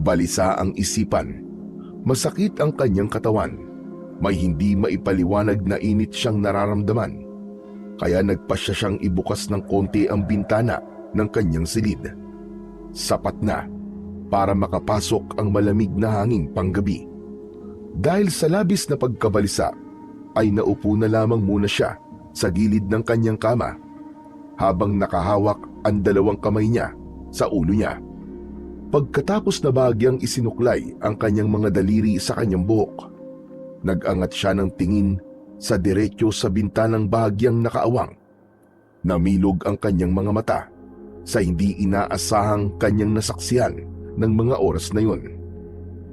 Balisa ang isipan. Masakit ang kanyang katawan. May hindi maipaliwanag na init siyang nararamdaman. Kaya nagpasya siyang ibukas ng konti ang bintana ng kanyang silid. Sapat na para makapasok ang malamig na hanging panggabi. Dahil sa labis na pagkabalisa, ay naupo na lamang muna siya sa gilid ng kanyang kama habang nakahawak ang dalawang kamay niya sa ulo niya. Pagkatapos na bahagyang isinuklay ang kanyang mga daliri sa kanyang buhok, nag-angat siya ng tingin sa diretso sa bintanang bahagyang nakaawang. Namilog ang kanyang mga mata sa hindi inaasahang kanyang nasaksihan ng mga oras na yon.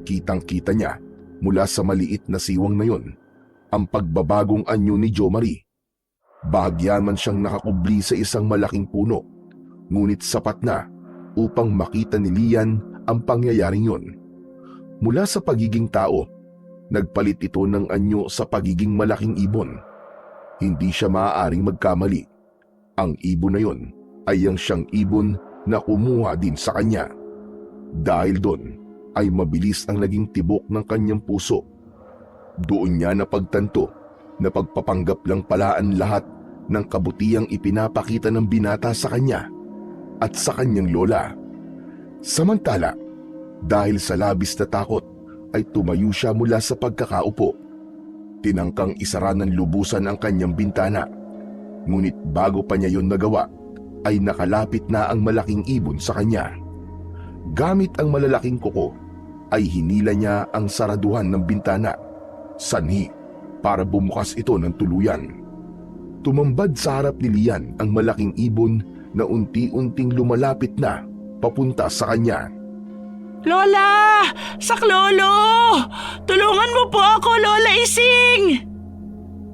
Kitang-kita niya mula sa maliit na siwang na yon ang pagbabagong anyo ni Jo Marie. Bahagya man siyang nakakubli sa isang malaking puno, ngunit sapat na upang makita ni Lian ang pangyayaring yon. Mula sa pagiging tao, nagpalit ito ng anyo sa pagiging malaking ibon. Hindi siya maaaring magkamali. Ang ibon na yon ay ang siyang ibon na kumuha din sa kanya. Dahil doon ay mabilis ang naging tibok ng kanyang puso. Doon niya napagtanto na pagpapanggap lang pala ang lahat ng kabutihang ipinapakita ng binata sa kanya at sa kanyang lola. Samantala, dahil sa labis na takot, ay tumayo siya mula sa pagkakaupo. Tinangkang isara ng lubusan ang kanyang bintana. Ngunit bago pa niya yon nagawa, ay nakalapit na ang malaking ibon sa kanya. Gamit ang malalaking kuko, ay hinila niya ang saraduhan ng bintana, sanhi para bumukas ito ng tuluyan. Tumambad sa harap ni Lian ang malaking ibon na unti-unting lumalapit na papunta sa kanya. Lola! Saklolo! Tulungan mo po ako, Lola Ising!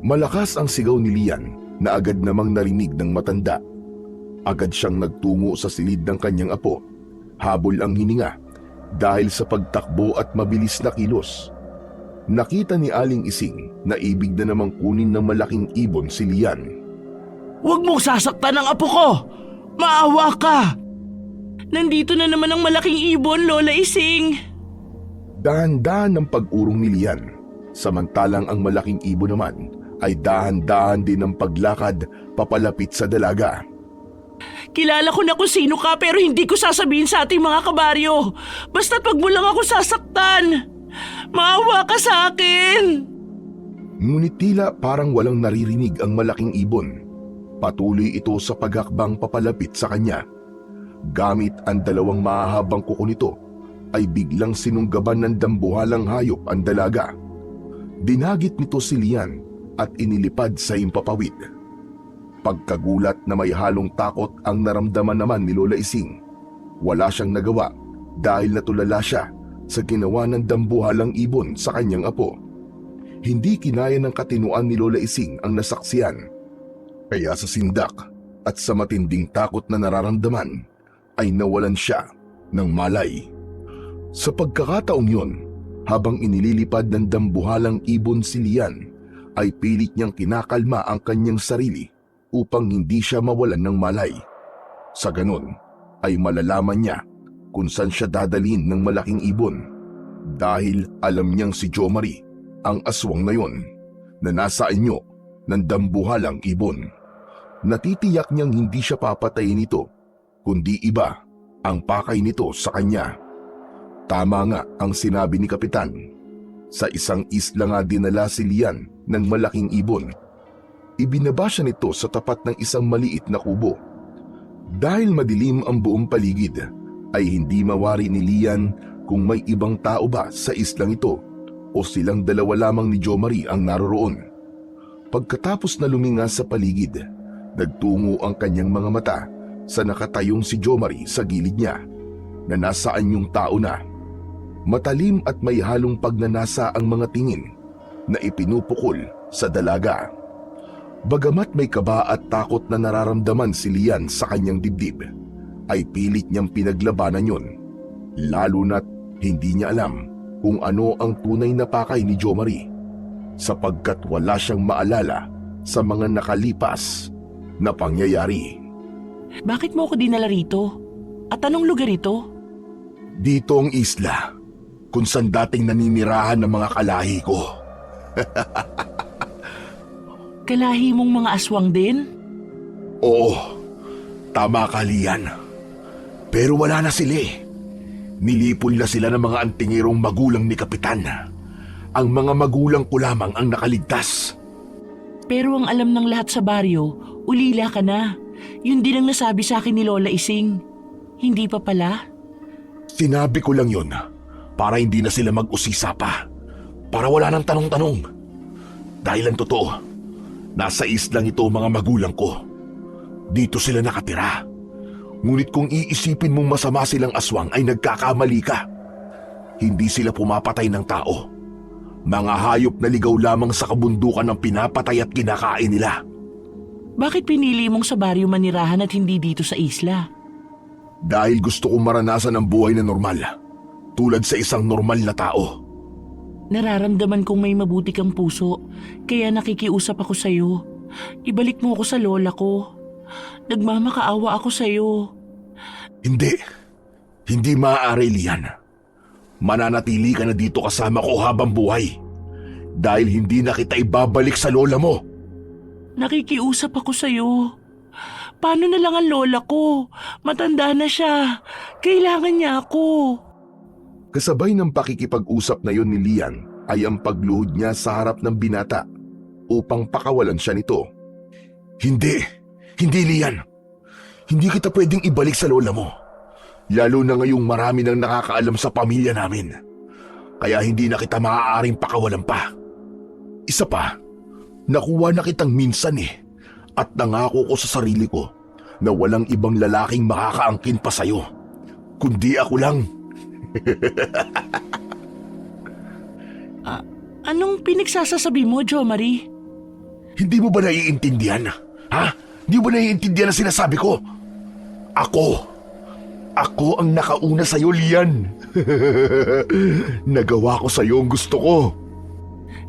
Malakas ang sigaw ni Lian na agad namang narinig ng matanda. Agad siyang nagtungo sa silid ng kanyang apo. Habol ang hininga dahil sa pagtakbo at mabilis na kilos. Nakita ni Aling Ising na ibig na namang kunin ng malaking ibon si Lian. Huwag mong sasaktan ang apo ko! Maawa ka! Nandito na naman ang malaking ibon, Lola Ising. Dahan-dahan ang pag-urong ni Lian, samantalang ang malaking ibon naman ay dahan-dahan din ang paglakad papalapit sa dalaga. Kilala ko na kung sino ka pero hindi ko sasabihin sa ating mga kabaryo. Basta't wag mo lang ako sasaktan. Maawa ka sa akin. Ngunit tila parang walang naririnig ang malaking ibon. Patuloy ito sa paghakbang papalapit sa kanya. Gamit ang dalawang mahahabang kuko nito, ay biglang sinunggaban ng dambuhalang hayop ang dalaga. Dinagit nito si Lian at inilipad sa impapawid. Pagkagulat na may halong takot ang naramdaman naman ni Lola Ising. Wala siyang nagawa dahil natulala siya sa ginawa ng dambuhalang ibon sa kanyang apo. Hindi kinaya ng katinuan ni Lola Ising ang nasaksiyan. Kaya sa sindak at sa matinding takot na nararamdaman ay nawalan siya ng malay. Sa pagkakataong yun, habang inililipad ng dambuhalang ibon si Lian, ay pilit niyang kinakalma ang kanyang sarili upang hindi siya mawalan ng malay. Sa ganun, ay malalaman niya kung saan siya dadalhin ng malaking ibon dahil alam niyang si Jo Marie ang aswang na yun na nasa anyo ng dambuhalang ibon. Natitiyak niyang hindi siya papatayin nito, kundi iba ang pakay nito sa kanya. Tama nga ang sinabi ni Kapitan. Sa isang isla nga dinala si Lian ng malaking ibon. Ibinaba siya nito sa tapat ng isang maliit na kubo. Dahil madilim ang buong paligid, ay hindi mawari ni Lian kung may ibang tao ba sa islang ito o silang dalawa lamang ni Jo Marie ang naroroon. Pagkatapos na luminga sa paligid, nagtungo ang kanyang mga mata sa nakatayong si Jo Marie sa gilid niya, na nasaan yung tao na. Matalim at may halong pagnanasa ang mga tingin na ipinupukol sa dalaga. Bagamat may kaba at takot na nararamdaman si Lian sa kanyang dibdib, ay pilit niyang pinaglabanan yon. Lalo na't hindi niya alam kung ano ang tunay na pakay ni Jo Marie, sapagkat wala siyang maalala sa mga nakalipas na pangyayari. Bakit mo ako dinala rito? At anong lugar ito? Dito ang isla kung saan dating naninirahan ng mga kalahi ko. Kalahi mong mga aswang din? Oo, tama ka, Lian. Pero wala na sila eh. Nilipol na sila ng mga antingirong magulang ni Kapitan. Ang mga magulang ko lamang ang nakaligtas. Pero ang alam ng lahat sa baryo, ulila ka na. Yun din ang nasabi sa akin ni Lola Ising. Hindi pa pala? Sinabi ko lang yun para hindi na sila mag-usisa pa. Para wala nang tanong-tanong. Dahil ang totoo, nasa islang ito mga magulang ko. Dito sila nakatira. Ngunit kung iisipin mong masama silang aswang ay nagkakamali ka. Hindi sila pumapatay ng tao. Mga hayop na ligaw lamang sa kabundukan ang pinapatay at kinakain nila. Bakit pinili mong sa baryo manirahan at hindi dito sa isla? Dahil gusto kong maranasan ang buhay na normal, tulad sa isang normal na tao. Nararamdaman kong may mabuti kang puso, kaya nakikiusap ako sa'yo. Ibalik mo ako sa lola ko. Nagmamakaawa ako sa'yo. Hindi maaari, Lian. Mananatili ka na dito kasama ko habang buhay. Dahil hindi na kita ibabalik sa lola mo. Nakikiusap ako sa'yo. Paano na lang ang lola ko? Matanda na siya. Kailangan niya ako. Kasabay ng pakikipag-usap na yon ni Lian ay ang pagluhod niya sa harap ng binata upang pakawalan siya nito. Hindi Lian. Hindi kita pwedeng ibalik sa lola mo. Lalo na ngayong marami nang nakakaalam sa pamilya namin. Kaya hindi na kita maaaring pakawalan pa. Isa pa, nakuha na kitang minsan at nangako ko sa sarili ko na walang ibang lalaking makakaangkin pa sa'yo, kundi ako lang. Anong pinagsasasabi mo, Jo Marie? Hindi mo ba naiintindihan? Ha? Hindi mo ba naiintindihan ang sinasabi ko? Ako ang nakauna sa'yo, Lian. Nagawa ko sa'yo ang gusto ko.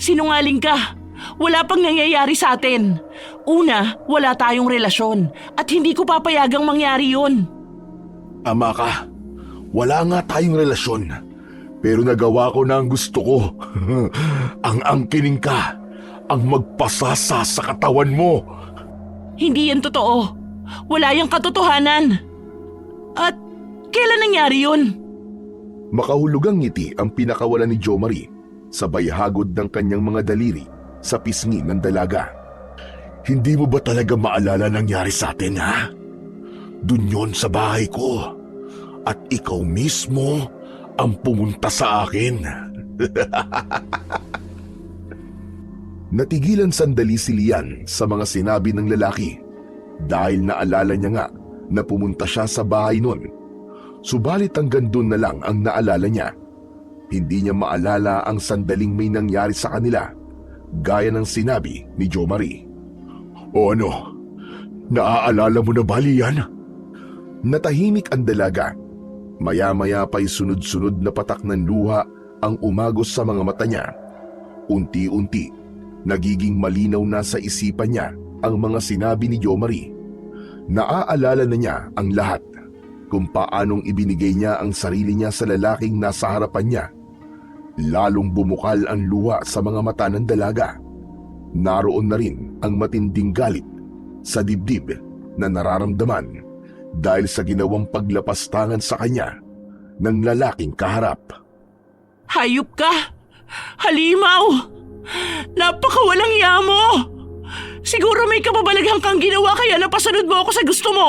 Sinungaling ka. Wala pang nangyayari sa atin. Una, wala tayong relasyon at hindi ko papayagang mangyari yun. Ama ka, wala nga tayong relasyon. Pero nagawa ko na ang gusto ko. Ang angkining ka, ang magpasasa sa katawan mo. Hindi yan totoo. Wala yang katotohanan. At kailan nangyari yun? Makahulugang ngiti ang pinakawalan ni Jo Marie, sabay hagod ng kanyang mga daliri sa pisngi ng dalaga. Hindi mo ba talaga maalala nangyari sa atin, ha? Dun yon sa bahay ko. At ikaw mismo ang pumunta sa akin. Natigilan sandali si Lian sa mga sinabi ng lalaki dahil naalala niya nga na pumunta siya sa bahay nun. Subalit hanggang doon na lang ang naalala niya. Hindi niya maalala ang sandaling may nangyari sa kanila, gaya ng sinabi ni Jo Marie. O ano? Naaalala mo na ba, Lian? Natahimik ang dalaga. Maya-maya pa'y sunod-sunod na patak ng luha ang umagos sa mga mata niya. Unti-unti, nagiging malinaw na sa isipan niya ang mga sinabi ni Jo Marie. Naaalala na niya ang lahat, kung paanong ibinigay niya ang sarili niya sa lalaking nasa harapan niya. Lalong bumukal ang luha sa mga mata ng dalaga. Naroon na rin ang matinding galit sa dibdib na nararamdaman dahil sa ginawang paglapastangan sa kanya ng lalaking kaharap. Hayop ka! Halimaw! Napakawalang iya mo! Siguro may kababalaghan kang ginawa kaya napasunod mo ako sa gusto mo.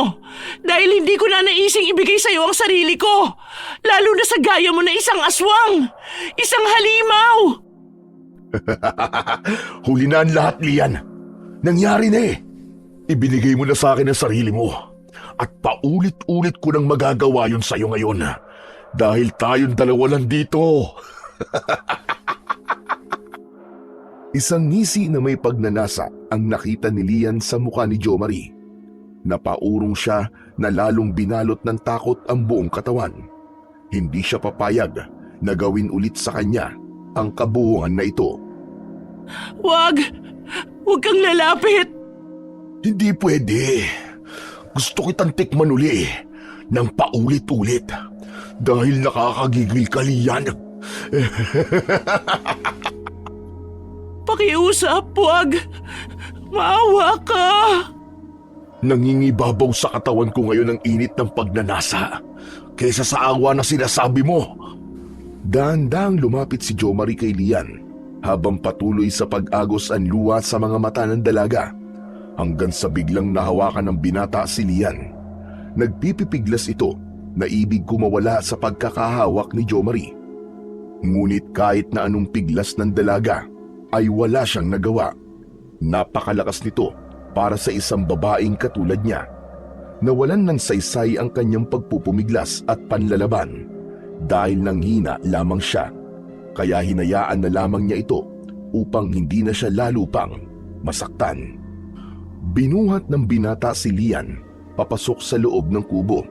Dahil hindi ko na naising ibigay sa'yo ang sarili ko. Lalo na sa gaya mo na isang aswang. Isang halimaw! Huli na ang lahat, Lian. Nangyari na eh. Ibinigay mo na sa akin ang sarili mo. At paulit-ulit ko nang magagawa yun sa'yo ngayon. Dahil tayong dalawa lang dito. Isang ngisi na may pagnanasa ang nakita ni Lian sa mukha ni Jo Marie. Napaurong siya na lalong binalot ng takot ang buong katawan. Hindi siya papayag na gawin ulit sa kanya ang kabuhuan na ito. Wag! Huwag kang lalapit! Hindi pwede. Gusto kitang tikman uli ng paulit-ulit dahil nakakagigil ka, Lian. Pakiusap, wag! Maawa ka! Nangingibabaw sa katawan ko ngayon ang init ng pagnanasa kaysa sa awa na sinasabi mo. Dahan-dahang lumapit si Jo Marie kay Lian habang patuloy sa pag-agos ang luha sa mga mata ng dalaga hanggang sa biglang nahawakan ng binata si Lian. Nagpipipiglas ito na ibig kumawala sa pagkakahawak ni Jo Marie. Ngunit kahit na anong piglas ng dalaga ay wala siyang nagawa. Napakalakas nito para sa isang babaeng katulad niya. Nawalan ng saysay ang kanyang pagpupumiglas at panlalaban dahil nanghina lamang siya. Kaya hinayaan na lamang niya ito upang hindi na siya lalo pang masaktan. Binuhat ng binata si Lian papasok sa loob ng kubo.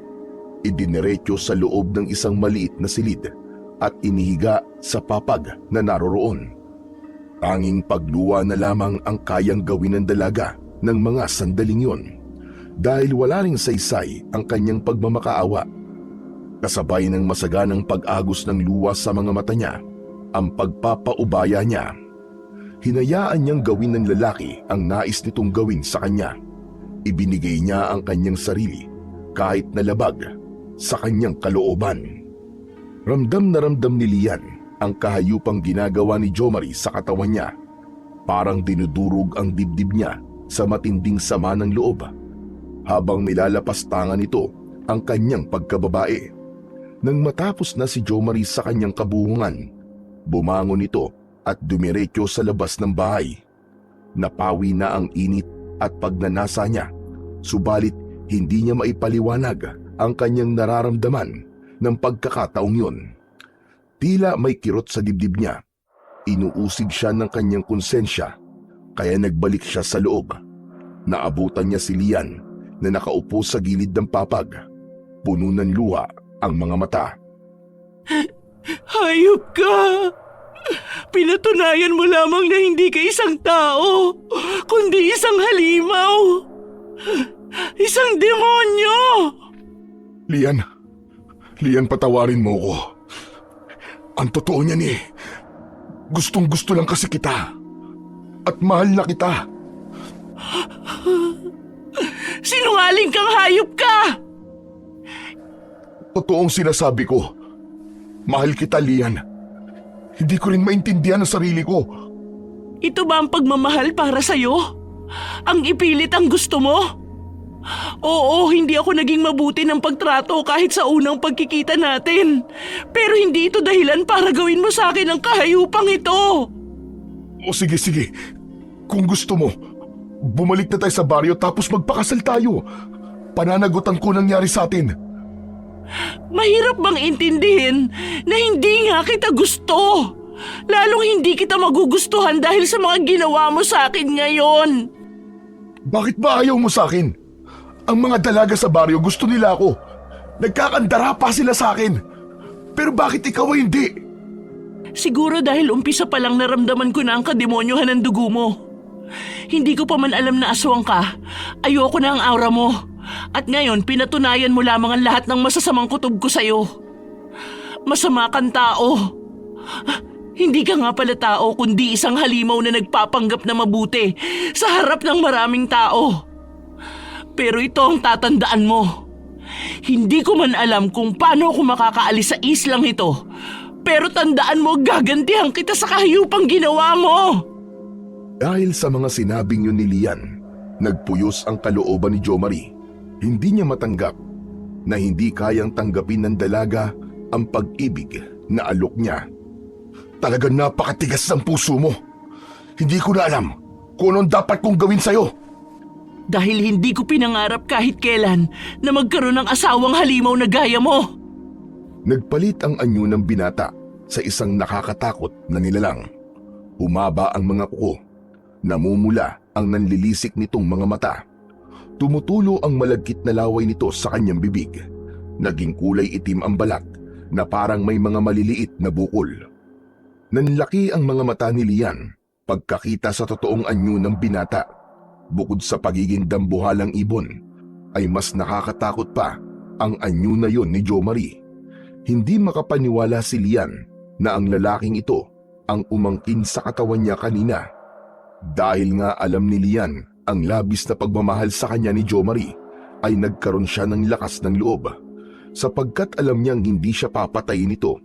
Idiniretso sa loob ng isang maliit na silid at inihiga sa papag na naroroon. Tanging pagluwa na lamang ang kayang gawin ng dalaga ng mga sandaling yon dahil wala ring saysay ang kanyang pagmamakaawa. Kasabay ng masaganang pag-agos ng luwa sa mga mata niya, ang pagpapaubaya niya. Hinayaan niyang gawin ng lalaki ang nais nitong gawin sa kanya. Ibinigay niya ang kanyang sarili kahit nalabag sa kanyang kalooban. Ramdam na ramdam ni Lian ang kahayupang ginagawa ni Jo Marie sa katawan niya. Parang dinudurog ang dibdib niya sa matinding sama ng loob habang nilalapastangan nito ang kanyang pagkababae. Nang matapos na si Jo Marie sa kanyang kabuhungan, bumangon ito at dumiretso sa labas ng bahay. Napawi na ang init at pagnanasa niya, subalit hindi niya maipaliwanag ang kanyang nararamdaman ng pagkakataong yun. Tila may kirot sa dibdib niya. Inuusig siya ng kanyang konsensya. Kaya nagbalik siya sa loob. Naabutan niya si Lian na nakaupo sa gilid ng papag. Puno ng luha ang mga mata. Hayop ka! Pinatunayan mo lamang na hindi ka isang tao, kundi isang halimaw. Isang demonyo! Lian, patawarin mo ko. Ang totoo niyan gustong-gusto lang kasi kita. At mahal na kita. Sinungaling kang hayop ka! Totoong sinasabi ko. Mahal kita, Lian. Hindi ko rin maintindihan ang sarili ko. Ito ba ang pagmamahal para sa'yo? Ang ipilit ang gusto mo? Oo, hindi ako naging mabuti ng pagtrato kahit sa unang pagkikita natin. Pero hindi ito dahilan para gawin mo sa akin ang kahayupang ito. O sige. Kung gusto mo, bumalik na tayo sa baryo tapos magpakasal tayo. Pananagutan ko nangyari sa atin. Mahirap bang intindihin na hindi nga kita gusto? Lalong hindi kita magugustuhan dahil sa mga ginawa mo sa akin ngayon. Bakit ba ayaw mo sa akin? Ang mga dalaga sa baryo gusto nila ako. Nagkakandara pa sila sa akin. Pero bakit ikaw ay hindi? Siguro dahil umpisa pa lang naramdaman ko na ang kademonyohan ng dugo mo. Hindi ko pa man alam na aswang ka. Ayoko na ang aura mo. At ngayon pinatunayan mo lamang ang lahat ng masasamang kutob ko sa'yo. Masama kang tao. Hindi ka nga pala tao kundi isang halimaw na nagpapanggap na mabuti sa harap ng maraming tao. Pero ito ang tatandaan mo. Hindi ko man alam kung paano ako makakaalis sa islang ito. Pero tandaan mo, gagantihan kita sa kahayupang ginawa mo. Dahil sa mga sinabing yun ni Lian, nagpuyos ang kalooban ni Jo Marie. Hindi niya matanggap na hindi kayang tanggapin ng dalaga ang pag-ibig na alok niya. Talagang napakatigas ng puso mo. Hindi ko na alam kung anong dapat kong gawin sa'yo. Dahil hindi ko pinangarap kahit kailan na magkaroon ng asawang halimaw na gaya mo. Nagpalit ang anyo ng binata sa isang nakakatakot na nilalang. Humaba ang mga kuko. Namumula ang nanlilisik nitong mga mata. Tumutulo ang malagkit na laway nito sa kanyang bibig. Naging kulay itim ang balat na parang may mga maliliit na bukol. Nanlaki ang mga mata ni Lian pagkakita sa totoong anyo ng binata. Bukod sa pagiging dambuhalang ibon, ay mas nakakatakot pa ang anyo na yon ni Jo Marie. Hindi makapaniwala si Lian na ang lalaking ito ang umangkin sa katawan niya kanina. Dahil nga alam ni Lian ang labis na pagmamahal sa kanya ni Jo Marie, ay nagkaroon siya ng lakas ng loob. Sapagkat alam niyang hindi siya papatayin nito,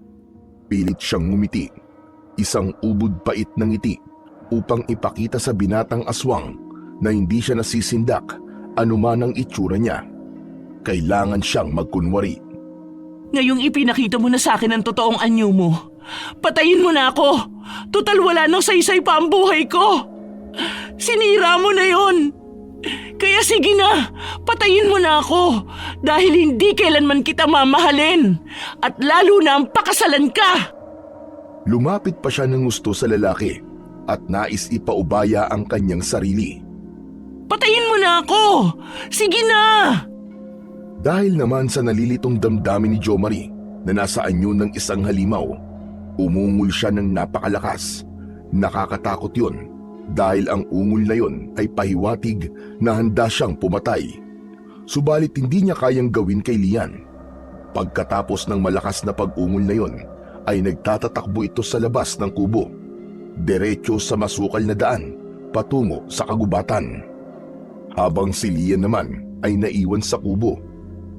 pilit siyang ngumiti. Isang ubod pait ng ngiti upang ipakita sa binatang aswang na hindi siya nasisindak anuman ang itsura niya. Kailangan siyang magkunwari. Ngayong ipinakita mo na sa akin ang totoong anyo mo, patayin mo na ako. Tutal wala nang saysay pa ang buhay ko. Sinira mo na yon. Kaya sige na, patayin mo na ako dahil hindi kailanman kita mamahalin at lalo na ang pakasalan ka. Lumapit pa siya ng gusto sa lalaki at nais ipaubaya ang kanyang sarili. Patayin mo na ako! Sige na! Dahil naman sa nalilitong damdamin ni Jo Marie na nasa anyo ng isang halimaw, umungol siya ng napakalakas. Nakakatakot yun dahil ang ungol na yun ay pahiwatig na handa siyang pumatay. Subalit hindi niya kayang gawin kay Lian. Pagkatapos ng malakas na pag-ungol na yun, ay nagtatatakbo ito sa labas ng kubo, diretso sa masukal na daan patungo sa kagubatan. Habang si Lian naman ay naiwan sa kubo,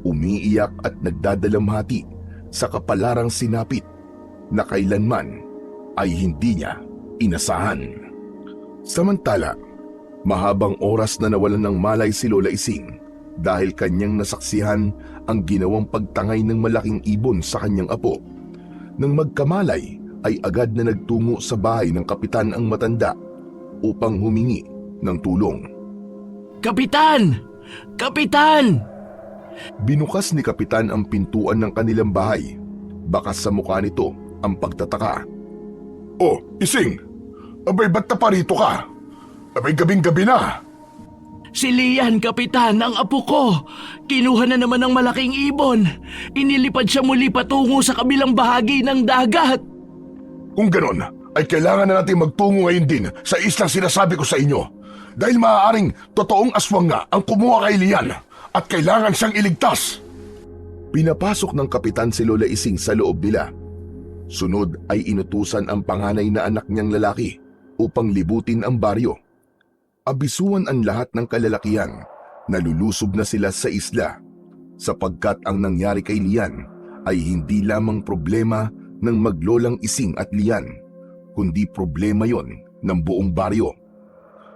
umiiyak at nagdadalamhati sa kapalarang sinapit na kailanman ay hindi niya inasahan. Samantala, mahabang oras na nawalan ng malay si Lola Ising dahil kanyang nasaksihan ang ginawang pagtangay ng malaking ibon sa kanyang apo. Nang magkamalay ay agad na nagtungo sa bahay ng kapitan ang matanda upang humingi ng tulong. Kapitan! Kapitan! Binukas ni kapitan ang pintuan ng kanilang bahay. Bakas sa mukha nito ang pagtataka. Oh, Ising! Abay, ba't na parito ka? Abay gabing-gabi na. Si Lian, Kapitan, ang apo ko. Kinuha na naman ng malaking ibon. Inilipad siya muli patungo sa kabilang bahagi ng dagat. Kung ganon, ay kailangan na natin magtungo ngayon din sa islang sinasabi ko sa inyo. Dahil maaaring totoong aswang nga ang kumuha kay Lian at kailangan siyang iligtas. Pinapasok ng kapitan si Lola Ising sa loob nila. Sunod ay inutusan ang panganay na anak niyang lalaki upang libutin ang baryo. Abisuan ang lahat ng kalalakihan na lulusob na sila sa isla sapagkat ang nangyari kay Lian ay hindi lamang problema ng maglolang Ising at Lian, kundi problema yon ng buong baryo.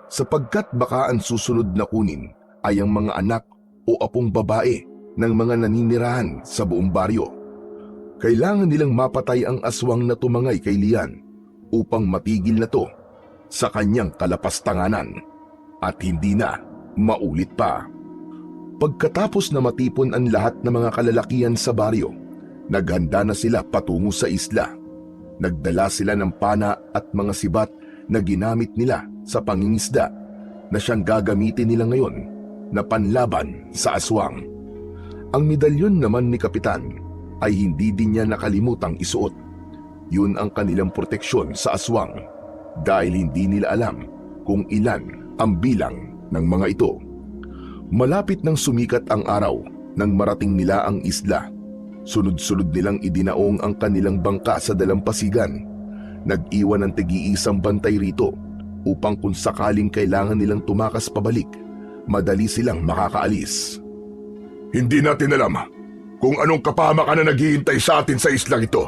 Sapagkat baka ang susunod na kunin ay ang mga anak o apong babae ng mga naninirahan sa buong baryo. Kailangan nilang mapatay ang aswang na tumangay kay Lian upang matigil na to sa kanyang kalapastanganan at hindi na maulit pa. Pagkatapos na matipon ang lahat ng mga kalalakihan sa baryo, naghanda na sila patungo sa isla. Nagdala sila ng pana at mga sibat na ginamit nila sa pangingisda na siyang gagamitin nila ngayon na panlaban sa aswang. Ang medalyon naman ni Kapitan ay hindi din niya nakalimutang isuot. Yun ang kanilang proteksyon sa aswang dahil hindi nila alam kung ilan ang bilang ng mga ito. Malapit nang sumikat ang araw nang marating nila ang isla. Sunod-sunod nilang idinaong ang kanilang bangka sa dalampasigan. Nag-iwan ng tig-iisang bantay rito upang kung sakaling kailangan nilang tumakas pabalik, madali silang makakaalis. Hindi natin alam kung anong kapahamakan na naghihintay sa atin sa islang ito.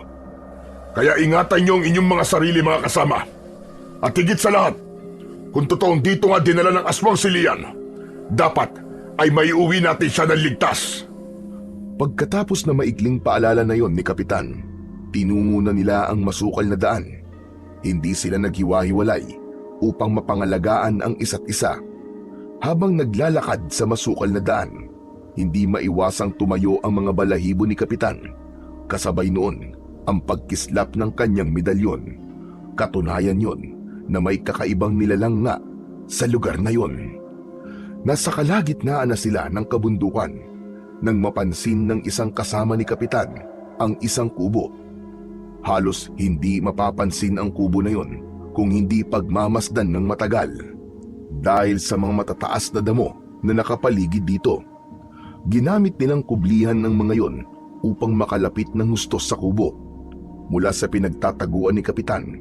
Kaya ingatan niyo ang inyong mga sarili, mga kasama. At higit sa lahat, kung totoong dito nga dinala ng aswang si Lian, dapat ay maiuwi natin siya ng ligtas. Pagkatapos na maikling paalala na yon ni Kapitan, tinungo na nila ang masukal na daan. Hindi sila naghiwa-hiwalay upang mapangalagaan ang isa't isa. Habang naglalakad sa masukal na daan, hindi maiwasang tumayo ang mga balahibo ni Kapitan. Kasabay noon ang pagkislap ng kanyang medalyon. Katunayan yon na may kakaibang nilalang nga sa lugar na yon. Nasa kalagitnaan na sila ng kabundukan nang mapansin ng isang kasama ni Kapitan ang isang kubo. Halos hindi mapapansin ang kubo na yon kung hindi pagmamasdan ng matagal dahil sa mga matataas na damo na nakapaligid dito. Ginamit nilang kublihan ng mga yon upang makalapit ng husto sa kubo. Mula sa pinagtataguan ni Kapitan,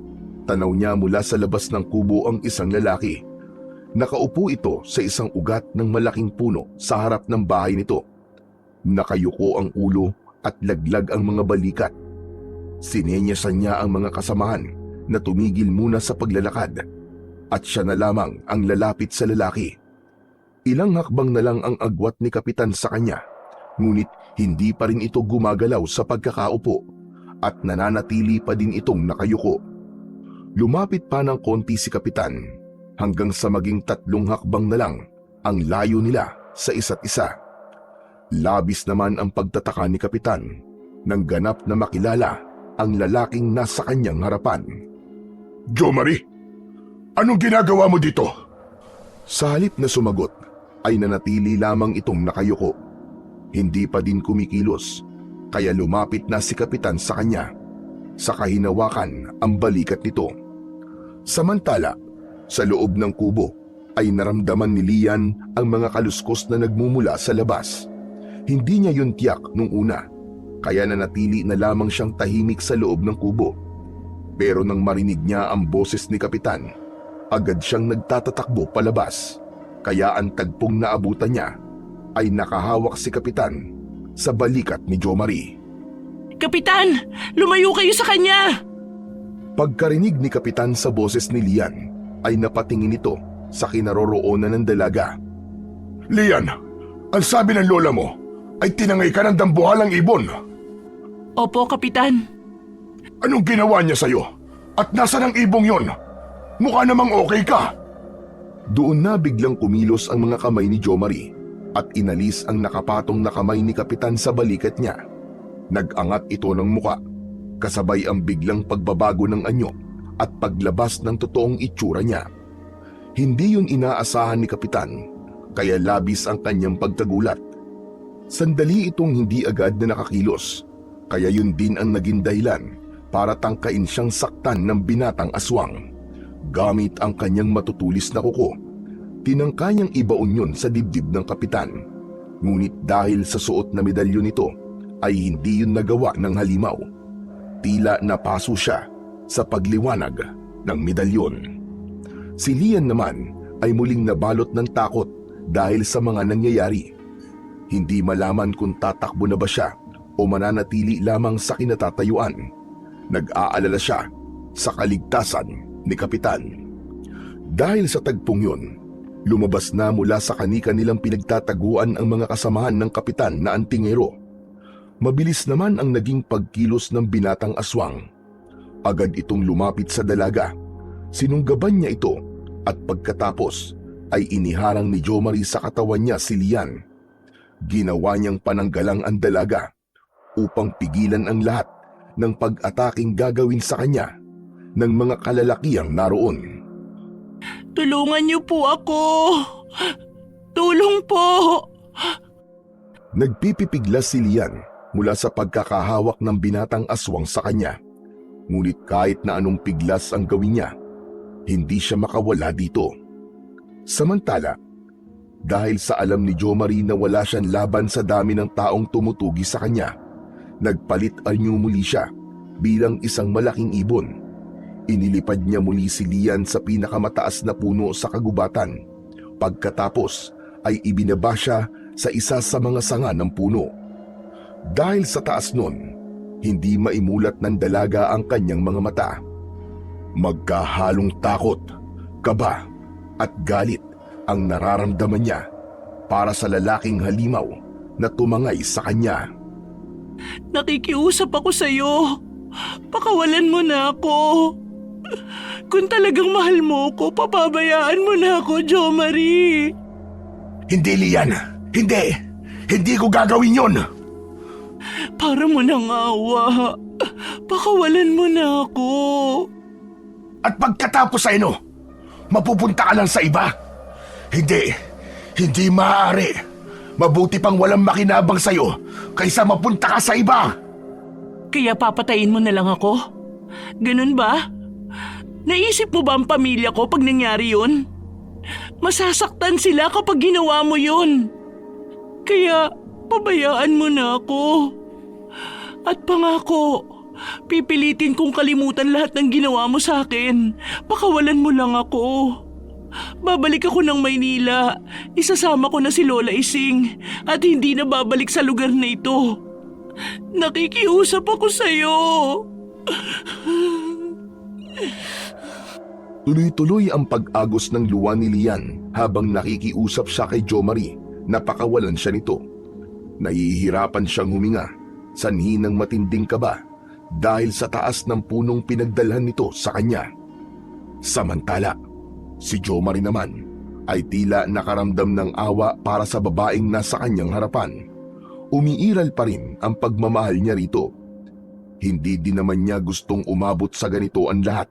tanaw niya mula sa labas ng kubo ang isang lalaki. Nakaupo ito sa isang ugat ng malaking puno sa harap ng bahay nito. Nakayuko ang ulo at laglag ang mga balikat. Sinenyasan niya ang mga kasamahan na tumigil muna sa paglalakad at siya na lamang ang lalapit sa lalaki. Ilang hakbang na lang ang agwat ni Kapitan sa kanya, ngunit hindi pa rin ito gumagalaw sa pagkakaupo at nananatili pa din itong nakayuko. Lumapit pa ng konti si Kapitan hanggang sa maging 3 hakbang na lang ang layo nila sa isa't isa. Labis naman ang pagtataka ni Kapitan nang ganap na makilala ang lalaking nasa kanyang harapan. "Jomari, anong ginagawa mo dito?" Sa halip na sumagot ay nanatili lamang itong nakayuko. Hindi pa din kumikilos kaya lumapit na si Kapitan sa kanya. Saka hinawakan ang balikat nito. Samantala, sa loob ng kubo ay naramdaman ni Lian ang mga kaluskos na nagmumula sa labas. Hindi niya yun tiyak nung una, kaya nanatili na lamang siyang tahimik sa loob ng kubo. Pero nang marinig niya ang boses ni Kapitan, agad siyang nagtatatakbo palabas. Kaya ang tagpong naabutan niya ay nakahawak si Kapitan sa balikat ni Jomari. Kapitan! Lumayo kayo sa kanya! Pagkarinig ni Kapitan sa boses ni Lian, ay napatingin ito sa kinaroroonan ng dalaga. "Lian, ang sabi ng lola mo ay tinangay ka ng dambuhalang ibon." Opo, Kapitan. "Anong ginawa niya sa'yo? At nasaan ang ibong yon? Mukha namang okay ka." Doon na biglang kumilos ang mga kamay ni Jomari at inalis ang nakapatong na kamay ni Kapitan sa balikat niya. Nag-angat ito ng muka, kasabay ang biglang pagbabago ng anyo at paglabas ng totoong itsura niya. Hindi yun inaasahan ni Kapitan, kaya labis ang kanyang pagkagulat. Sandali itong hindi agad na nakakilos, kaya yun din ang naging dahilan para tangkain siyang saktan ng binatang aswang. Gamit ang kanyang matutulis na kuko, tinangka niyang ibaon yun sa dibdib ng Kapitan. Ngunit dahil sa suot na medalyon nito, ay hindi yun nagawa ng halimaw. Tila napaso siya sa pagliwanag ng medalyon. Si Lian naman ay muling nabalot ng takot dahil sa mga nangyayari. Hindi malaman kung tatakbo na ba siya o mananatili lamang sa kinatatayuan. Nag-aalala siya sa kaligtasan ni Kapitan. Dahil sa tagpong yun, lumabas na mula sa kani-kanilang pinagtataguan ang mga kasamahan ng Kapitan na antingero. Mabilis naman ang naging pagkilos ng binatang aswang. Agad itong lumapit sa dalaga. Sinunggaban niya ito at pagkatapos ay iniharang ni Jomari sa katawan niya si Lian. Ginawa niyang pananggalang ang dalaga upang pigilan ang lahat ng pag-ataking gagawin sa kanya ng mga kalalakihang naroon. Tulungan niyo po ako! Tulong po! Nagpipipiglas si Lian mula sa pagkakahawak ng binatang aswang sa kanya. Ngunit kahit na anong piglas ang gawin niya, hindi siya makawala dito. Samantala, dahil sa alam ni Jomari na wala siyang laban sa dami ng taong tumutugi sa kanya, nagpalit anyo muli siya bilang isang malaking ibon. Inilipad niya muli si Lian sa pinakamataas na puno sa kagubatan. Pagkatapos ay ibinaba siya sa isa sa mga sanga ng puno. Dahil sa taas nun, hindi maimulat ng dalaga ang kanyang mga mata. Magkahalong takot, kaba at galit ang nararamdaman niya para sa lalaking halimaw na tumangay sa kanya. Nakikiusap ako sa'yo. Pakawalan mo na ako. Kung talagang mahal mo ko, papabayaan mo na ako, Jomari. Hindi, Lian. Hindi. Hindi ko gagawin yon. Para mo nang awa. Pakawalan mo na ako. At pagkatapos ay mapupunta ka lang sa iba. Hindi maaari. Mabuti pang walang makinabang sa'yo kaysa mapunta ka sa iba. Kaya papatayin mo na lang ako? Ganun ba? Naisip mo ba ang pamilya ko pag nangyari yun? Masasaktan sila kapag ginawa mo yun. Kaya pabayaan mo na ako. At pangako, pipilitin kong kalimutan lahat ng ginawa mo sa akin. Pakawalan mo lang ako. Babalik ako ng Maynila. Isasama ko na si Lola Ising at hindi na babalik sa lugar na ito. Nakikiusap ako sa'yo. Tuloy-tuloy ang pag-agos ng luha ni Lian habang nakikiusap siya kay Jomari na pakawalan siya nito. Nahihirapan siyang huminga, sanhi ng matinding kaba dahil sa taas ng punong pinagdalhan nito sa kanya. Samantala, si Jomari naman ay tila nakaramdam ng awa para sa babaeng nasa kanyang harapan. Umiiral pa rin ang pagmamahal niya rito. Hindi din naman niya gustong umabot sa ganito ang lahat,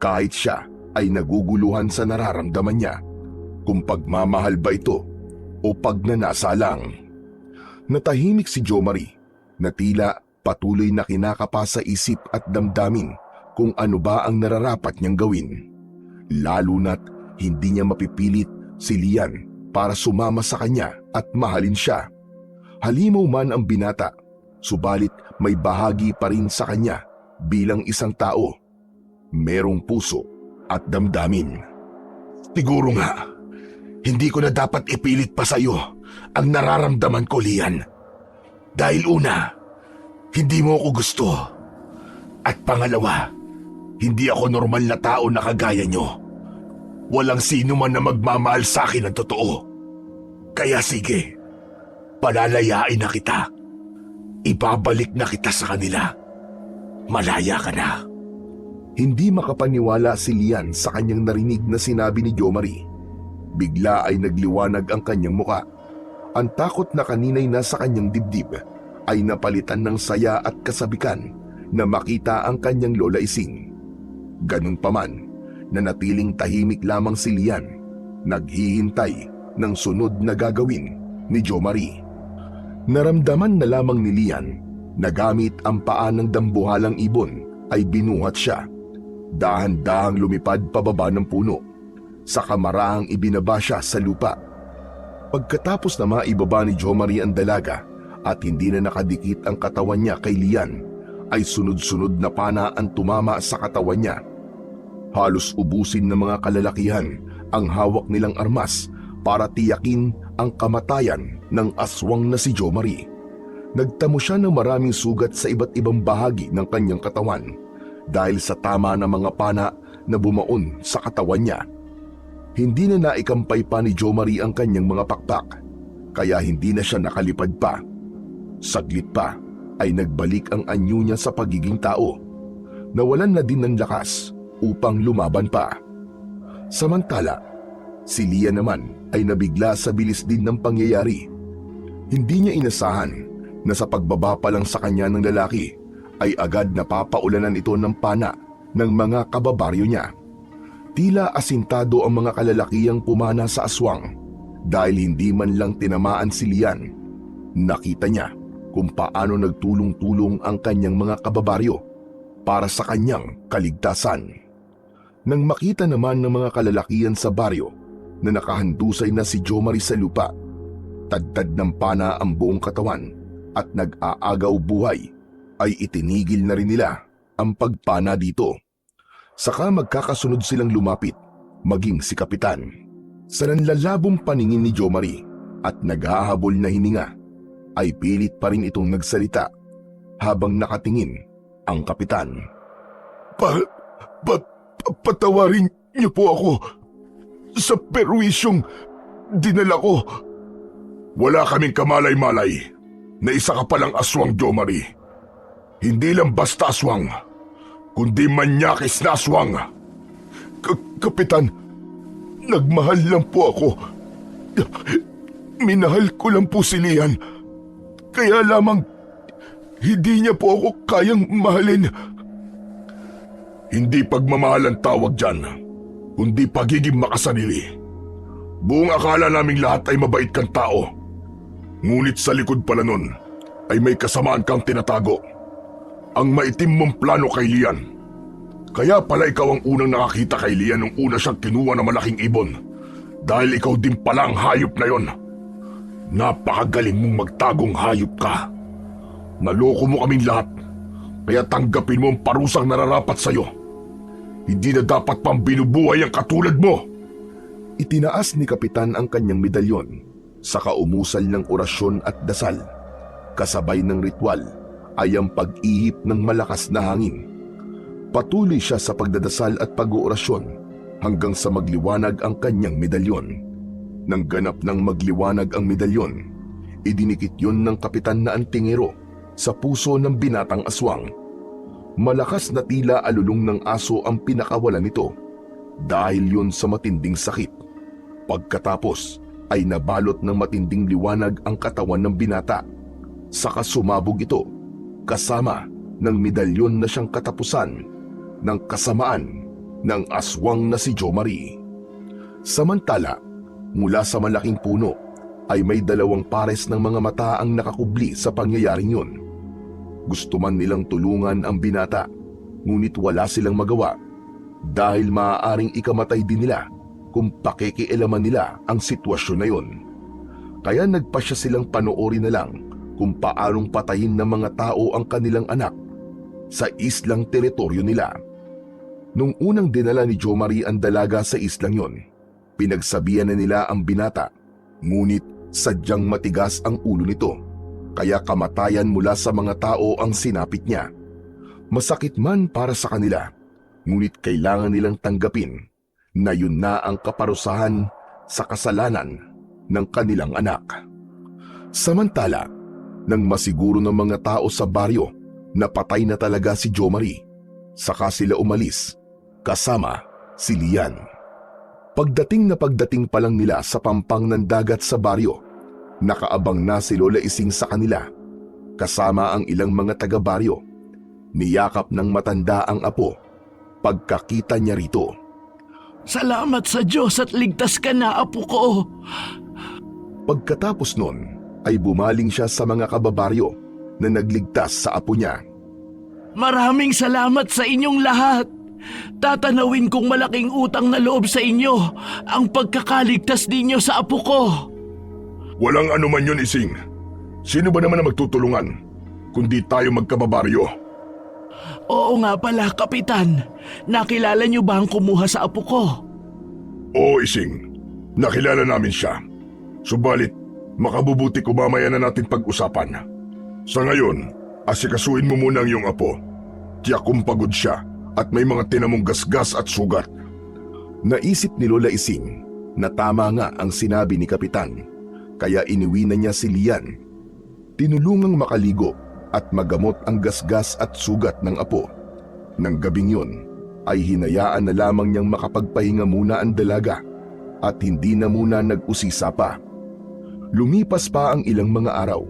kahit siya ay naguguluhan sa nararamdaman niya kung pagmamahal ba ito o pagnanasa lang. Natahimik si Jomari na tila patuloy na kinakapa sa isip at damdamin kung ano ba ang nararapat niyang gawin. Lalo na't hindi niya mapipilit si Lian para sumama sa kanya at mahalin siya. Halimaw man ang binata, subalit may bahagi pa rin sa kanya bilang isang tao. Merong puso at damdamin. Siguro nga, hindi ko na dapat ipilit pa sa'yo ang nararamdaman ko, Lian. Dahil una, hindi mo ako gusto. At pangalawa, hindi ako normal na tao na kagaya nyo. Walang sino man na magmamahal sa akin ng totoo. Kaya sige, palalayain na kita. Ibabalik na kita sa kanila. Malaya ka na. Hindi makapaniwala si Lian sa kanyang narinig na sinabi ni Jomari. Bigla ay nagliwanag ang kanyang muka. Ang takot na kanina'y nasa kanyang dibdib ay napalitan ng saya at kasabikan na makita ang kanyang Lola Ising. Ganun pa man, Nanatiling tahimik lamang si Lian, naghihintay ng sunod na gagawin ni Jo Marie. Naramdaman na lamang ni Lian na gamit ang paa ng dambuhalang ibon ay binuhat siya. Dahan-dahang lumipad pababa ng puno. Sa kamarahang ibinaba siya sa lupa. Pagkatapos na maibaba ni Jo Marie ang dalaga at hindi na nakadikit ang katawan niya kay Lian, ay sunod-sunod na pana ang tumama sa katawan niya. Halos ubusin ng mga kalalakihan ang hawak nilang armas para tiyakin ang kamatayan ng aswang na si Jo Marie. Nagtamo siya ng maraming sugat sa iba't ibang bahagi ng kanyang katawan dahil sa tama ng mga pana na bumaon sa katawan niya. Hindi na naikampay pa ni Jo Marie ang kanyang mga pakpak, kaya hindi na siya nakalipad pa. Saglit pa ay nagbalik ang anyo niya sa pagiging tao. Nawalan na din ng lakas upang lumaban pa. Samantala, si Lian naman ay nabigla sa bilis din ng pangyayari. Hindi niya inasahan na sa pagbaba pa lang sa kanya ng lalaki ay agad napapaulanan ito ng pana ng mga kababaryo niya. Tila asintado ang mga kalalakiyang pumana sa aswang dahil hindi man lang tinamaan si Lian. Nakita niya kung paano nagtulong-tulong ang kanyang mga kababaryo para sa kanyang kaligtasan. Nang makita naman ng mga kalalakihan sa baryo na nakahandusay na si Jo Marie sa lupa, tadtad ng pana ang buong katawan at nag-aagaw buhay, ay itinigil na rin nila ang pagpana dito. Saka magkakasunod silang lumapit, maging si Kapitan. Sa nanlalabong paningin ni Jo Marie at naghahabol na hininga, ay pilit pa rin itong nagsalita habang nakatingin ang Kapitan. Patawarin niyo po ako sa perwisyong dinala ko. Wala kaming kamalay-malay na isa ka palang aswang, Jo Marie. Hindi lang basta aswang, kundi manyakis na aswang. Kapitan, nagmahal lang po ako. Minahal ko lang po si Lian. Kaya lamang hindi niya po ako kayang mahalin. Hindi pagmamahal ang tawag dyan, kundi pagiging makasarili. Buong akala naming lahat ay mabait kang tao. Ngunit sa likod pala nun ay may kasamaan kang tinatago. Ang maitim mong plano kay Lian. Kaya pala ikaw ang unang nakakita kay Lian nung una siyang kinuha ng malaking ibon. Dahil ikaw din pala ang hayop na yon. Napakagaling mong magtagong hayop ka. Naloko mo kaming lahat. Kaya tanggapin mo ang parusang nararapat sa'yo. Hindi na dapat pang binubuhay ang katulad mo. Itinaas ni Kapitan ang kanyang medalyon, saka umusal ng orasyon at dasal. Kasabay ng ritual ay ang pag-ihip ng malakas na hangin. Patuloy siya sa pagdadasal at pag-oorasyon hanggang sa magliwanag ang kanyang medalyon. Nang ganap ng magliwanag ang medalyon, idinikit yon ng Kapitan na antingero sa puso ng binatang aswang. Malakas na tila alulong ng aso ang pinakawalan nito dahil yun sa matinding sakit. Pagkatapos ay nabalot ng matinding liwanag ang katawan ng binata. Saka sumabog ito kasama ng medalyon na siyang katapusan ng kasamaan ng aswang na si Jo Marie. Samantala, mula sa malaking puno ay may dalawang pares ng mga mata ang nakakubli sa pangyayaring yun. Gusto man nilang tulungan ang binata, ngunit wala silang magawa dahil maaaring ikamatay din nila kung pakikialaman nila ang sitwasyon na yun. Kaya nagpasya silang panoorin na lang kung paanong patayin ng mga tao ang kanilang anak sa islang teritoryo nila. Nung unang dinala ni Jo Marie ang dalaga sa islang yon, pinagsabihan na nila ang binata, ngunit sadyang matigas ang ulo nito. Kaya kamatayan mula sa mga tao ang sinapit niya. Masakit man para sa kanila, ngunit kailangan nilang tanggapin na yun na ang kaparusahan sa kasalanan ng kanilang anak. Samantala, nang masiguro ng mga tao sa baryo na patay na talaga si Jo Marie, saka sila umalis kasama si Lian. Pagdating pa lang nila sa pampang ng dagat sa baryo, nakaabang na si Lola Ising sa kanila, kasama ang ilang mga taga-baryo. Niyakap ng matanda ang apo pagkakita niya rito. Salamat sa Diyos at ligtas ka na, apo ko. Pagkatapos nun ay bumaling siya sa mga kababaryo na nagligtas sa apo niya. Maraming salamat sa inyong lahat. Tatanawin kong malaking utang na loob sa inyo ang pagkakaligtas ninyo sa apo ko. Walang anuman yun, Ising. Sino ba naman ang magtutulungan kundi tayo magkababaryo? Oo nga pala, Kapitan. Nakilala niyo ba ang kumuha sa apo ko? Oo, Ising. Nakilala namin siya. Subalit, makabubuti ko mamaya na natin pag-usapan. Sa ngayon, asikasuin mo muna ang iyong apo. Tiyak kung pagod siya at may mga tinamong gasgas at sugat. Naisip ni Lola Ising na tama nga ang sinabi ni Kapitan, kaya iniwi na niya si Lian. Tinulungang makaligo at magamot ang gasgas at sugat ng apo. Nang gabing yun, ay hinayaan na lamang niyang makapagpahinga muna ang dalaga at hindi na muna nag-usisa pa. Lumipas pa ang ilang mga araw,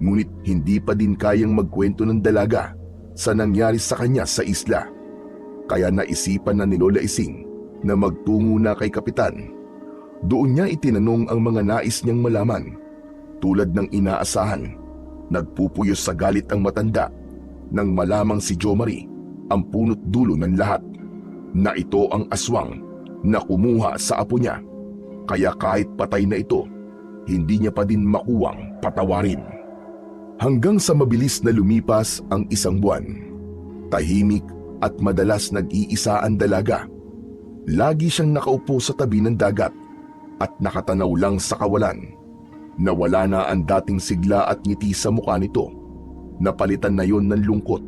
ngunit hindi pa din kayang magkwento ng dalaga sa nangyari sa kanya sa isla. Kaya naisipan na ni Lola Ising na magtungo na kay Kapitan. Doon niya itinanong ang mga nais niyang malaman. Tulad ng inaasahan, nagpupuyos sa galit ang matanda nang malamang si Jomari ang punot dulo ng lahat, na ito ang aswang na kumuha sa apo niya. Kaya kahit patay na ito, hindi niya pa din makuwang patawarin. Hanggang sa mabilis na lumipas ang isang buwan, tahimik at madalas nag-iisa ang dalaga. Lagi siyang nakaupo sa tabi ng dagat at nakatanaw lang sa kawalan. Nawala na ang dating sigla at ngiti sa mukha nito. Napalitan na yon ng lungkot.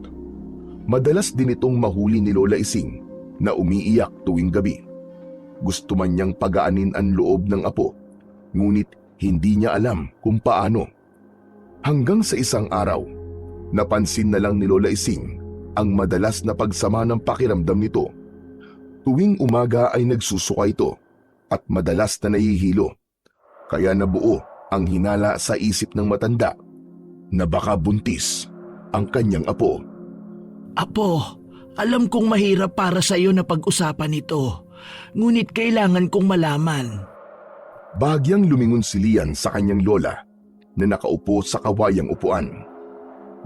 Madalas din itong mahuli ni Lola Ising na umiiyak tuwing gabi. Gusto man niyang pagaanin ang loob ng apo, ngunit hindi niya alam kung paano. Hanggang sa isang araw, napansin na lang ni Lola Ising ang madalas na pagsama ng pakiramdam nito. Tuwing umaga ay nagsusuka ito at madalas na nahihilo. Kaya nabuo ang hinala sa isip ng matanda na baka buntis ang kanyang apo. Apo, alam kong mahirap para sa iyo na pag-usapan ito, ngunit kailangan kong malaman. Bahagyang lumingon si Lian sa kanyang lola na nakaupo sa kawayang upuan.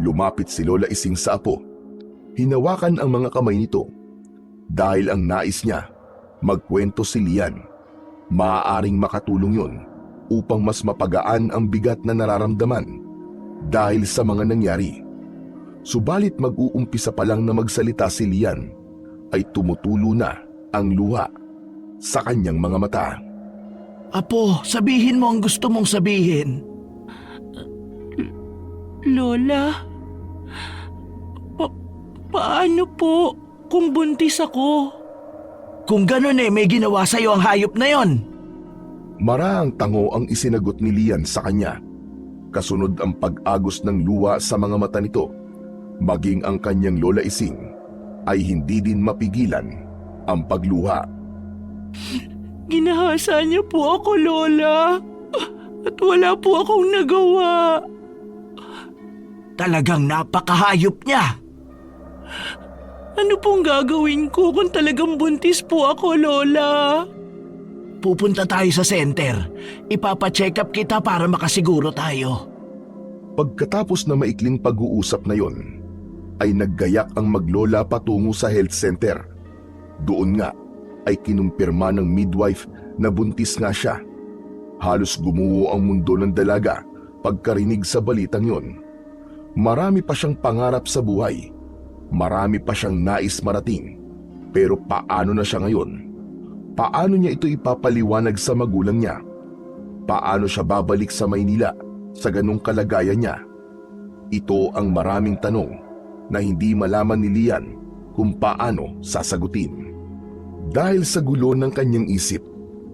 Lumapit si Lola Ising sa apo. Hinawakan ang mga kamay nito. Dahil ang nais niya, magkwento si Lian. Maaaring makatulong yun upang mas mapagaan ang bigat na nararamdaman dahil sa mga nangyari. Subalit mag-uumpisa pa lang na magsalita si Lian, ay tumutulo na ang luha sa kanyang mga mata. Apo, sabihin mo ang gusto mong sabihin. Lola, paano po kung buntis ako? Kung ganun may ginawa sa'yo ang hayop na yon. Maraang tango ang isinagot ni Lian sa kanya. Kasunod ang pag-agos ng luha sa mga mata nito. Maging ang kanyang Lola Ising ay hindi din mapigilan ang pagluha. Ginahasa niyo po ako, Lola. At wala po akong nagawa. Talagang napakahayop niya. Ano pong gagawin ko kung talagang buntis po ako, Lola? Pupunta tayo sa center. Ipapacheck up kita para makasiguro tayo. Pagkatapos na maikling pag-uusap na yon, ay naggayak ang maglola patungo sa health center. Doon nga ay kinumpirma ng midwife na buntis nga siya. Halos gumuho ang mundo ng dalaga pagkarinig sa balitang yon. Marami pa siyang pangarap sa buhay. Marami pa siyang nais marating. Pero paano na siya ngayon? Paano niya ito ipapaliwanag sa magulang niya? Paano siya babalik sa Maynila sa ganung kalagayan niya? Ito ang maraming tanong na hindi malaman ni Lian kung paano sasagutin. Dahil sa gulo ng kanyang isip,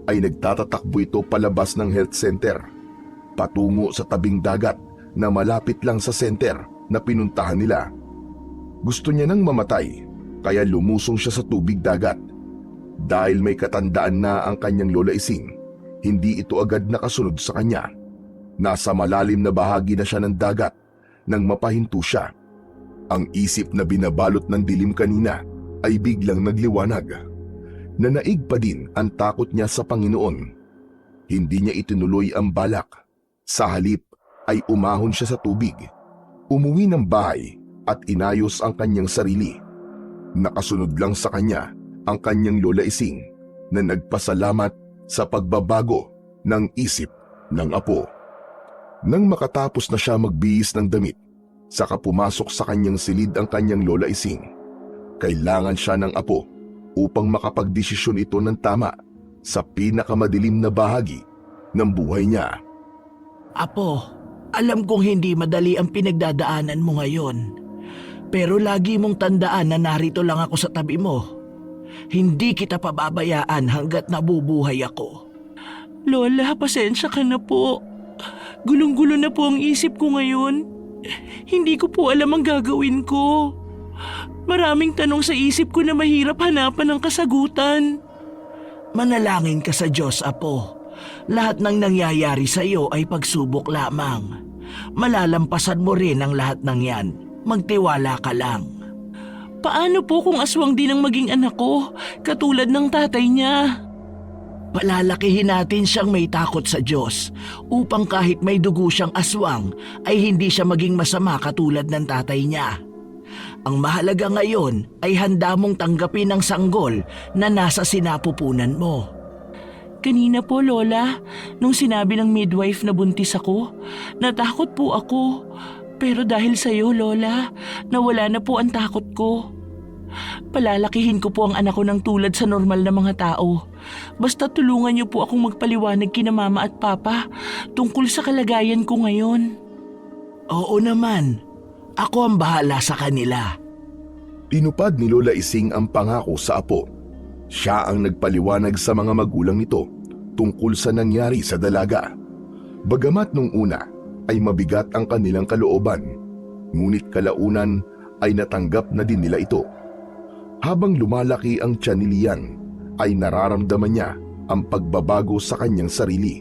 ay nagtatatakbo ito palabas ng health center, patungo sa tabing dagat na malapit lang sa center na pinuntahan nila. Gusto niya nang mamatay, kaya lumusong siya sa tubig dagat. Dahil may katandaan na ang kanyang Lola Ising, hindi ito agad nakasunod sa kanya. Nasa malalim na bahagi na siya ng dagat nang mapahinto siya. Ang isip na binabalot ng dilim kanina ay biglang nagliwanag. Nanaig pa din ang takot niya sa Panginoon. Hindi niya itinuloy ang balak. Sa halip ay umahon siya sa tubig. Umuwi ng bahay at inayos ang kanyang sarili. Nakasunod lang sa kanya ang kanyang lola Ising na nagpasalamat sa pagbabago ng isip ng apo. Nang makatapos na siya magbihis ng damit, saka pumasok sa kanyang silid ang kanyang lola Ising. Kailangan siya ng apo upang makapagdesisyon ito ng tama sa pinakamadilim na bahagi ng buhay niya. Apo, alam kong hindi madali ang pinagdadaanan mo ngayon. Pero lagi mong tandaan na narito lang ako sa tabi mo. Hindi kita pababayaan hanggat nabubuhay ako. Lola, pasensya ka na po. Gulong-gulo na po ang isip ko ngayon. Hindi ko po alam ang gagawin ko. Maraming tanong sa isip ko na mahirap hanapan ng kasagutan. Manalangin ka sa Diyos, Apo. Lahat ng nangyayari sa iyo ay pagsubok lamang. Malalampasan mo rin ang lahat ng yan. Magtiwala ka lang. Paano po kung aswang din ang maging anak ko, katulad ng tatay niya? Palalakihin natin siyang may takot sa Diyos upang kahit may dugo siyang aswang ay hindi siya maging masama katulad ng tatay niya. Ang mahalaga ngayon ay handa mong tanggapin ang sanggol na nasa sinapupunan mo. Kanina po, Lola, nung sinabi ng midwife na buntis ako, natakot po ako. Pero dahil sa iyo, Lola, nawala na po ang takot ko. Palalakihin ko po ang anak ko ng tulad sa normal na mga tao. Basta tulungan niyo po akong magpaliwanag kina Mama at Papa tungkol sa kalagayan ko ngayon. Oo naman. Ako ang bahala sa kanila. Tinupad ni Lola Ising ang pangako sa apo. Siya ang nagpaliwanag sa mga magulang nito tungkol sa nangyari sa dalaga. Bagamat nung una ay mabigat ang kanilang kalooban, ngunit kalaunan ay natanggap na din nila ito. Habang lumalaki ang tiyan ni Lian, ay nararamdaman niya ang pagbabago sa kanyang sarili.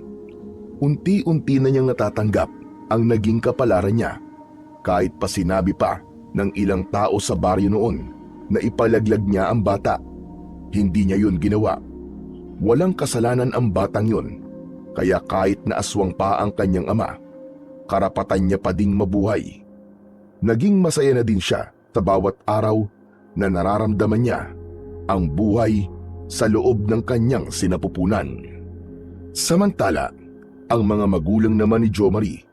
Unti-unti na niyang natatanggap ang naging kapalaran niya, kahit pa sinabi pa ng ilang tao sa baryo noon na ipalaglag niya ang bata. Hindi niya yun ginawa. Walang kasalanan ang batang yun, kaya kahit na aswang pa ang kanyang ama, karapatan niya pa ding mabuhay. Naging masaya na din siya sa bawat araw na nararamdaman niya ang buhay sa loob ng kanyang sinapupunan. Samantala, ang mga magulang naman ni Jo Marie,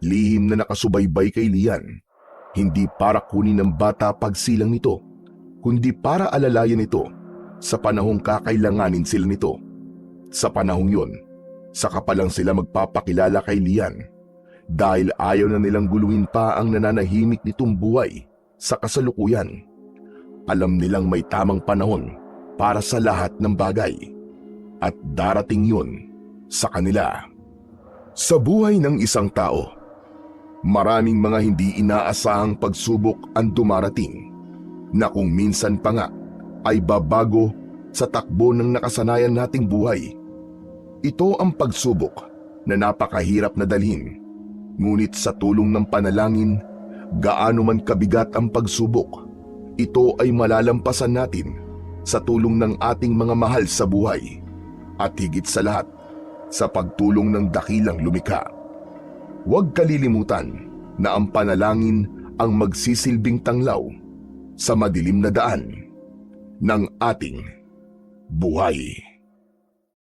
lihim na nakasubaybay kay Lian, hindi para kunin ng bata pagsilang nito, kundi para alalayan ito sa panahong kakailanganin sila nito. Sa panahong yun, saka pa lang sila magpapakilala kay Lian dahil ayaw na nilang guluhin pa ang nananahimik nitong buhay sa kasalukuyan. Alam nilang may tamang panahon para sa lahat ng bagay at darating yun sa kanila. Sa buhay ng isang tao, maraming mga hindi inaasahang pagsubok ang dumarating na kung minsan pa nga ay babago sa takbo ng nakasanayan nating buhay. Ito ang pagsubok na napakahirap na dalhin, ngunit sa tulong ng panalangin, gaano man kabigat ang pagsubok, ito ay malalampasan natin sa tulong ng ating mga mahal sa buhay at higit sa lahat, sa pagtulong ng dakilang lumikha. Huwag kalilimutan na ang panalangin ang magsisilbing tanglaw sa madilim na daan ng ating buhay.